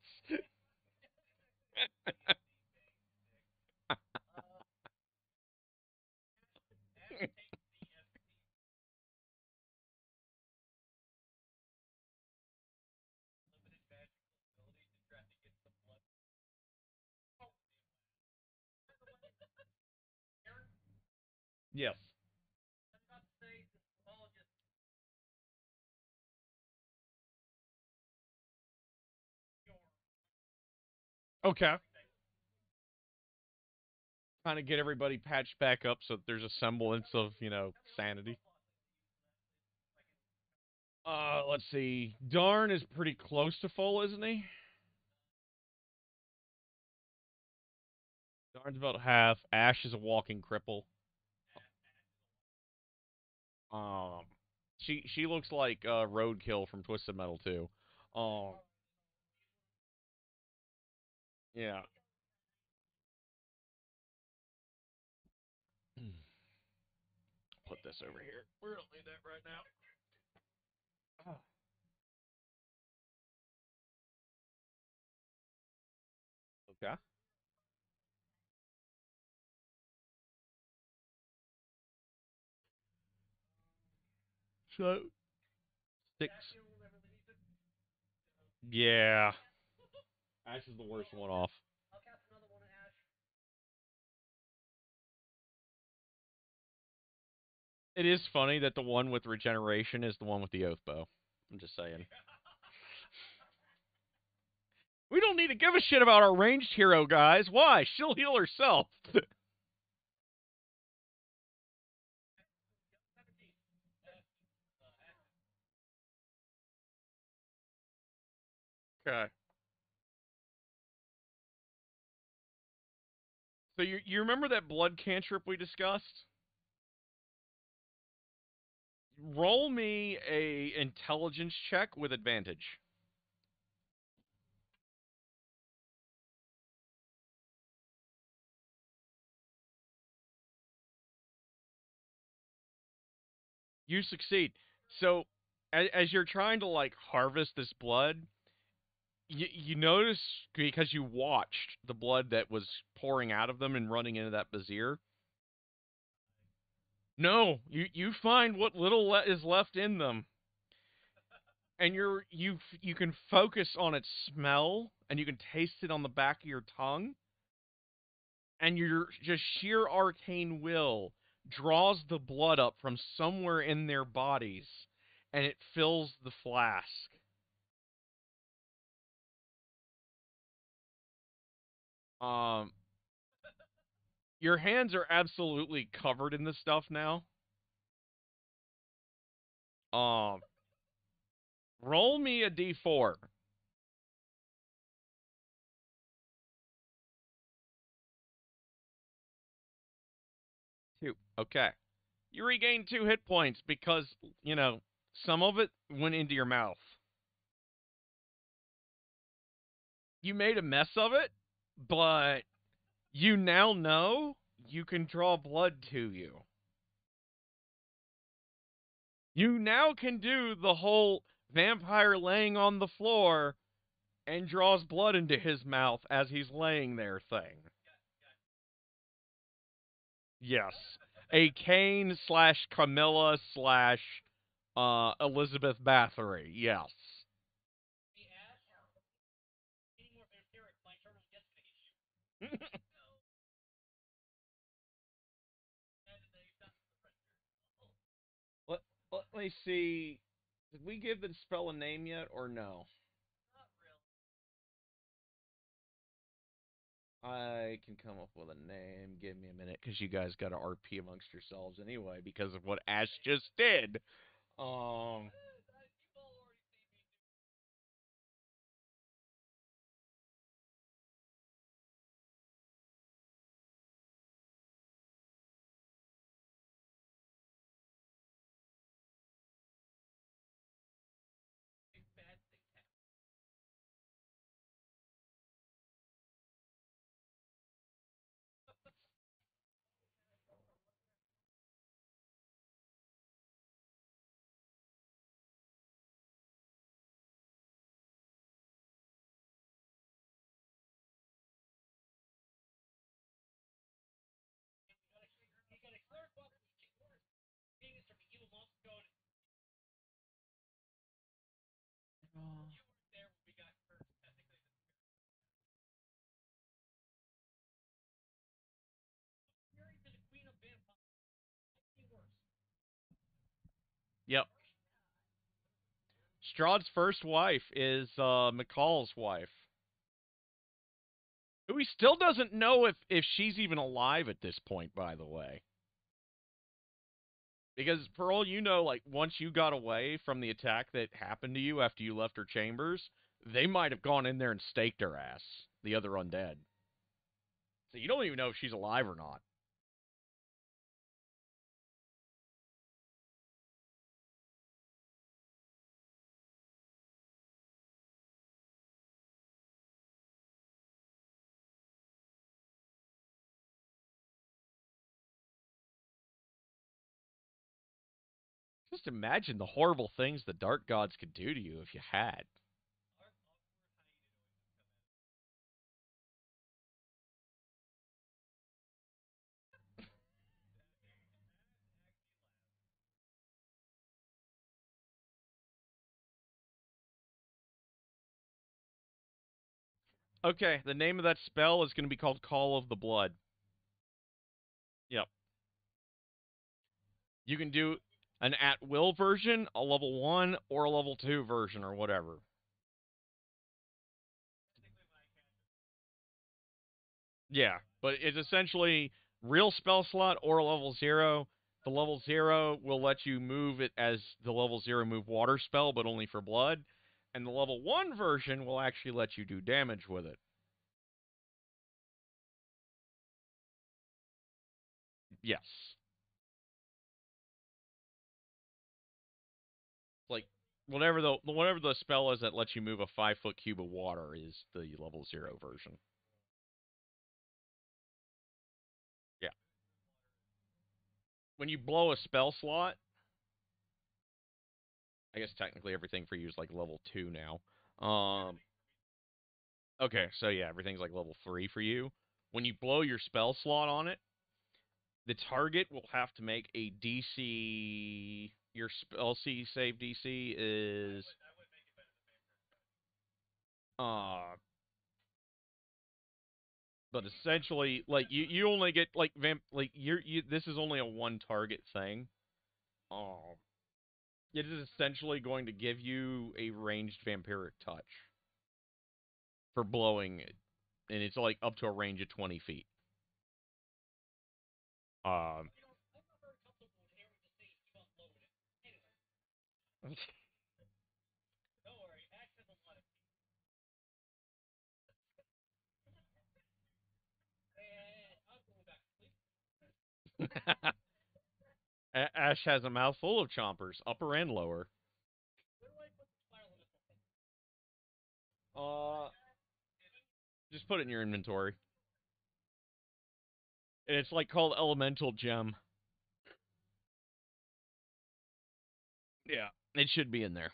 Yes. Okay. Kind of get everybody patched back up so that there's a semblance of, sanity. Let's see. Darn is pretty close to full, isn't he? Darn's about half. Ash is a walking cripple. Um, she looks like Roadkill from Twisted Metal too. Um, yeah. Put this over here. We don't need that right now. Okay. So six. Yeah. Ash is the worst one off. It is funny that the one with regeneration is the one with the oath bow. I'm just saying. We don't need to give a shit about our ranged hero, guys. Why? She'll heal herself. Okay. So you remember that blood cantrip we discussed? Roll me a intelligence check with advantage. You succeed. So as you're trying to like harvest this blood, you notice because you watched the blood that was pouring out of them and running into that brazier. No, you find what little is left in them, and you can focus on its smell, and you can taste it on the back of your tongue, and your just sheer arcane will draws the blood up from somewhere in their bodies, and it fills the flask. Um, your hands are absolutely covered in this stuff now. Um, roll me a d4. 2. Okay. You regain 2 hit points because, some of it went into your mouth. You made a mess of it, but you now know you can draw blood to you. You now can do the whole vampire laying on the floor and draws blood into his mouth as he's laying there thing. Yes. A Kane slash Camilla slash Elizabeth Bathory. Yes. let, let me see. Did we give the spell a name yet or no? I can come up with a name. Give me a minute, because you guys got to RP amongst yourselves anyway, because of what Ash just did. Um, Yep. Strahd's first wife is McCall's wife, who he still doesn't know if she's even alive at this point, by the way. Because for all you know, like, once you got away from the attack that happened to you after you left her chambers, they might have gone in there and staked her ass, the other undead. So you don't even know if she's alive or not. Just imagine the horrible things the dark gods could do to you if you had. Okay, the name of that spell is going to be called Call of the Blood. Yep. You can do an at-will version, a level 1, or a level 2 version, or whatever. Yeah, but it's essentially real spell slot or a level 0. The level 0 will let you move it as the level 0 move water spell, but only for blood. And the level 1 version will actually let you do damage with it. Yes. Like, whatever the spell is that lets you move a 5-foot cube of water is the level 0 version. Yeah. When you blow a spell slot, I guess technically everything for you is like level 2 now. Okay, so yeah, everything's like level 3 for you. When you blow your spell slot on it, the target will have to make a DC. Your spell C save DC is uh but essentially like you only get like this is only a one target thing. Um it is essentially going to give you a ranged vampiric touch for blowing it. And it's like up to a range of 20 feet. Um Ash has a mouthful of chompers, upper and lower. Uh, just put it in your inventory. And it's like called Elemental Gem. Yeah, it should be in there.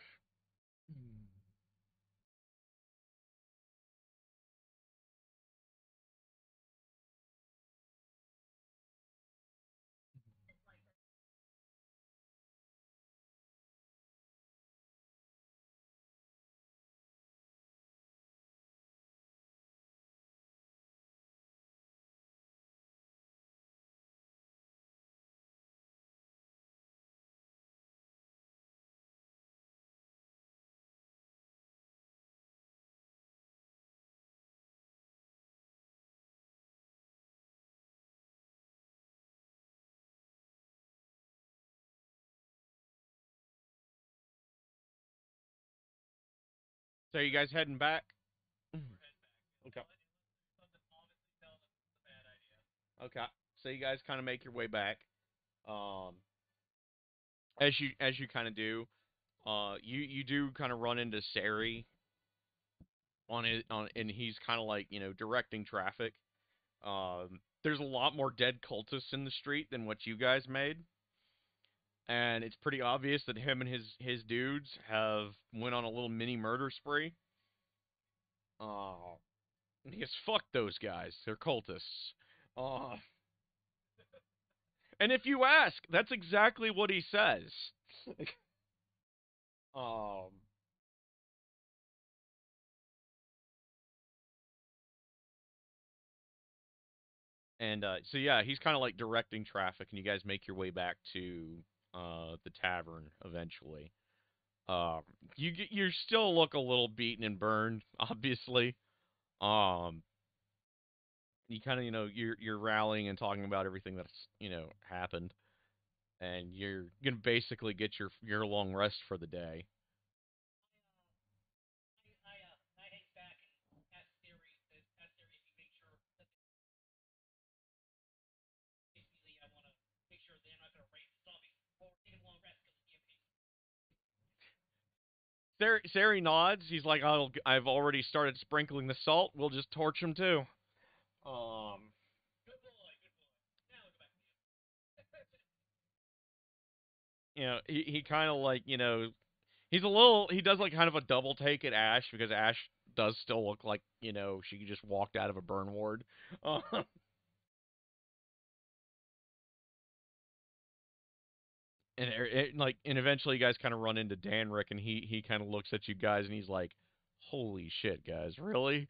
So you guys heading back? Okay. Okay. So you guys kind of make your way back. Um, as you kind of do, you do kind of run into Sari and he's kind of like directing traffic. There's a lot more dead cultists in the street than what you guys made, and it's pretty obvious that him and his dudes have went on a little mini murder spree. Uh, Because fuck those guys. They're cultists. Uh, and if you ask, that's exactly what he says. um, and so yeah, he's kind of like directing traffic, and you guys make your way back to the tavern eventually. Um, you still look a little beaten and burned, obviously. Um, you kind of you're rallying and talking about everything that's happened, and you're gonna basically get your long rest for the day. Sari nods. He's like, I've already started sprinkling the salt. We'll just torch him too. Um, he kind of like, he does like kind of a double take at Ash because Ash does still look like, she just walked out of a burn ward. And eventually you guys kind of run into Danrick, and he kind of looks at you guys and he's like, "Holy shit, guys, really?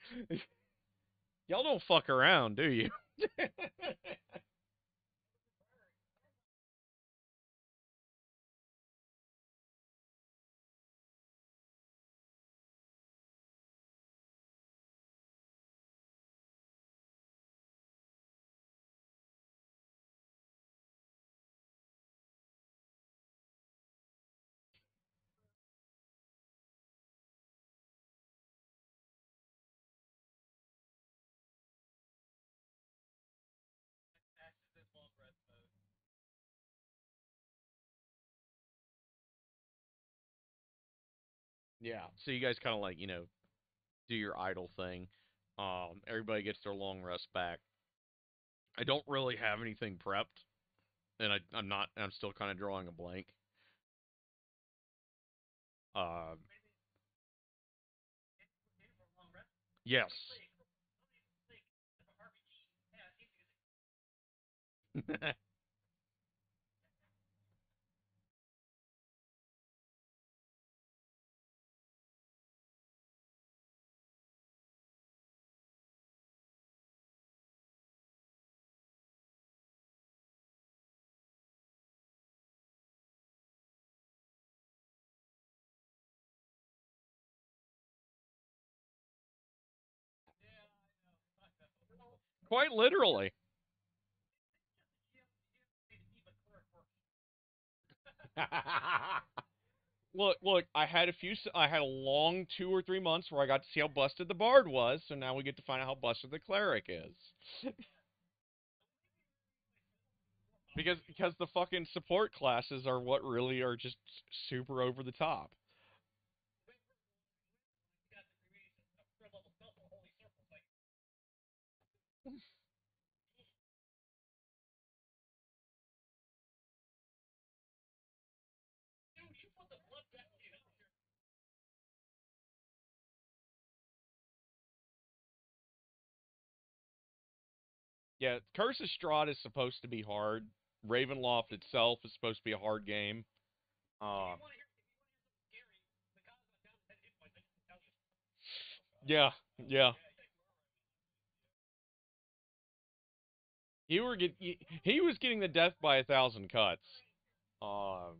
Y'all don't fuck around, do you?" Yeah. So you guys kind of like, do your idle thing. Everybody gets their long rest back. I don't really have anything prepped, and I'm not. I'm still kind of drawing a blank. Uh, yes. Quite literally. Look. I had a long 2 or 3 months where I got to see how busted the bard was. So now we get to find out how busted the cleric is. Because the fucking support classes are what really are just super over the top. Yeah, Curse of Strahd is supposed to be hard. Ravenloft itself is supposed to be a hard game. Uh, yeah, yeah. He was getting the death by 1,000 cuts. Uh,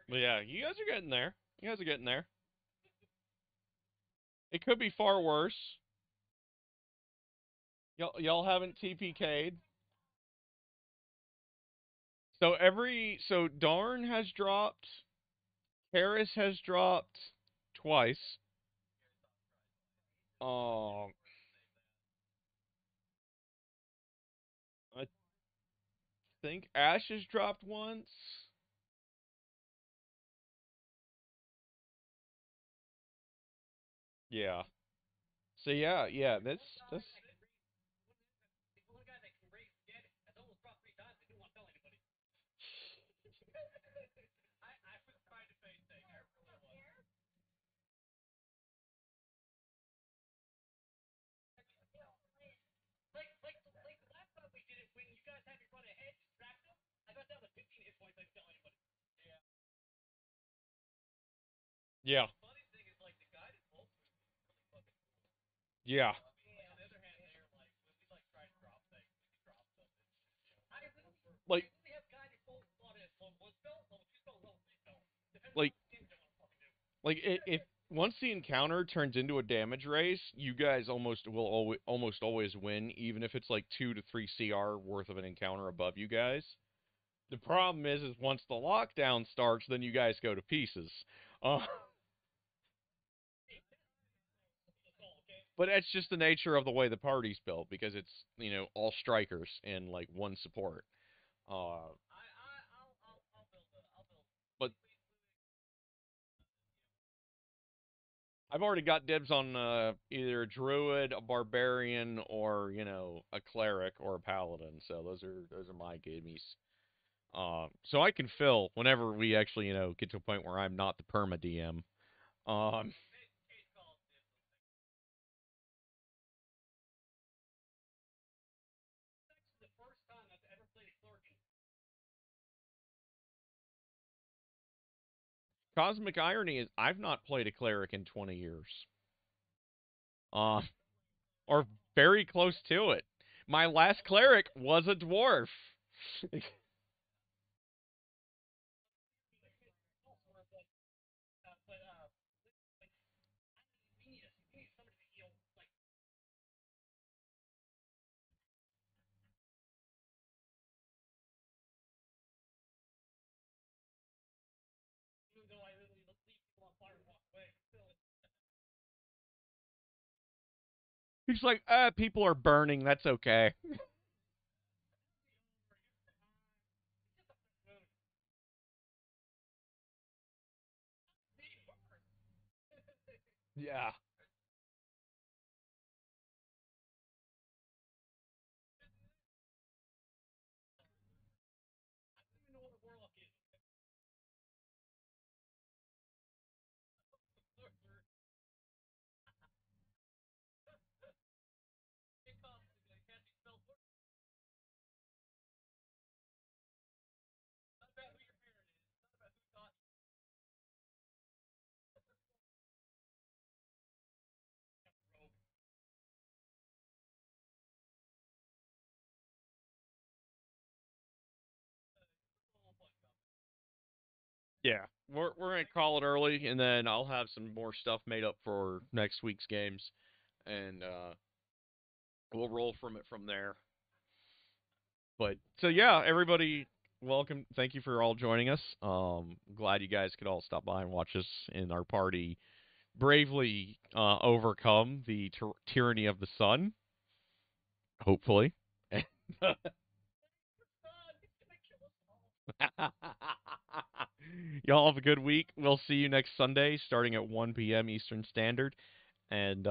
but yeah, you guys are getting there. You guys are getting there. It could be far worse. Y'all haven't TPK'd. So Darn has dropped. Harris has dropped twice. Um, I think Ash has dropped once. Yeah. So yeah, that's Yeah. Yeah. Like, like, if once the encounter turns into a damage race, you guys almost always win, even if it's like 2 to 3 CR worth of an encounter above you guys. The problem is once the lockdown starts, then you guys go to pieces. Uh, but that's just the nature of the way the party's built because it's all strikers and like one support. Uh, but I've already got dibs on either a druid, a barbarian, or a cleric or a paladin. So those are my gimmies. So I can fill whenever we actually get to a point where I'm not the perma DM. Um, Cosmic irony is I've not played a cleric in 20 years. Uh, or very close to it. My last cleric was a dwarf. He's like, people are burning. That's okay. Yeah. Yeah. We're gonna call it early, and then I'll have some more stuff made up for next week's games, and we'll roll from it from there. But so yeah, everybody, welcome. Thank you for all joining us. Glad you guys could all stop by and watch us in our party bravely overcome the tyranny of the sun. Hopefully. Y'all have a good week. We'll see you next Sunday, starting at 1 p.m. Eastern Standard, and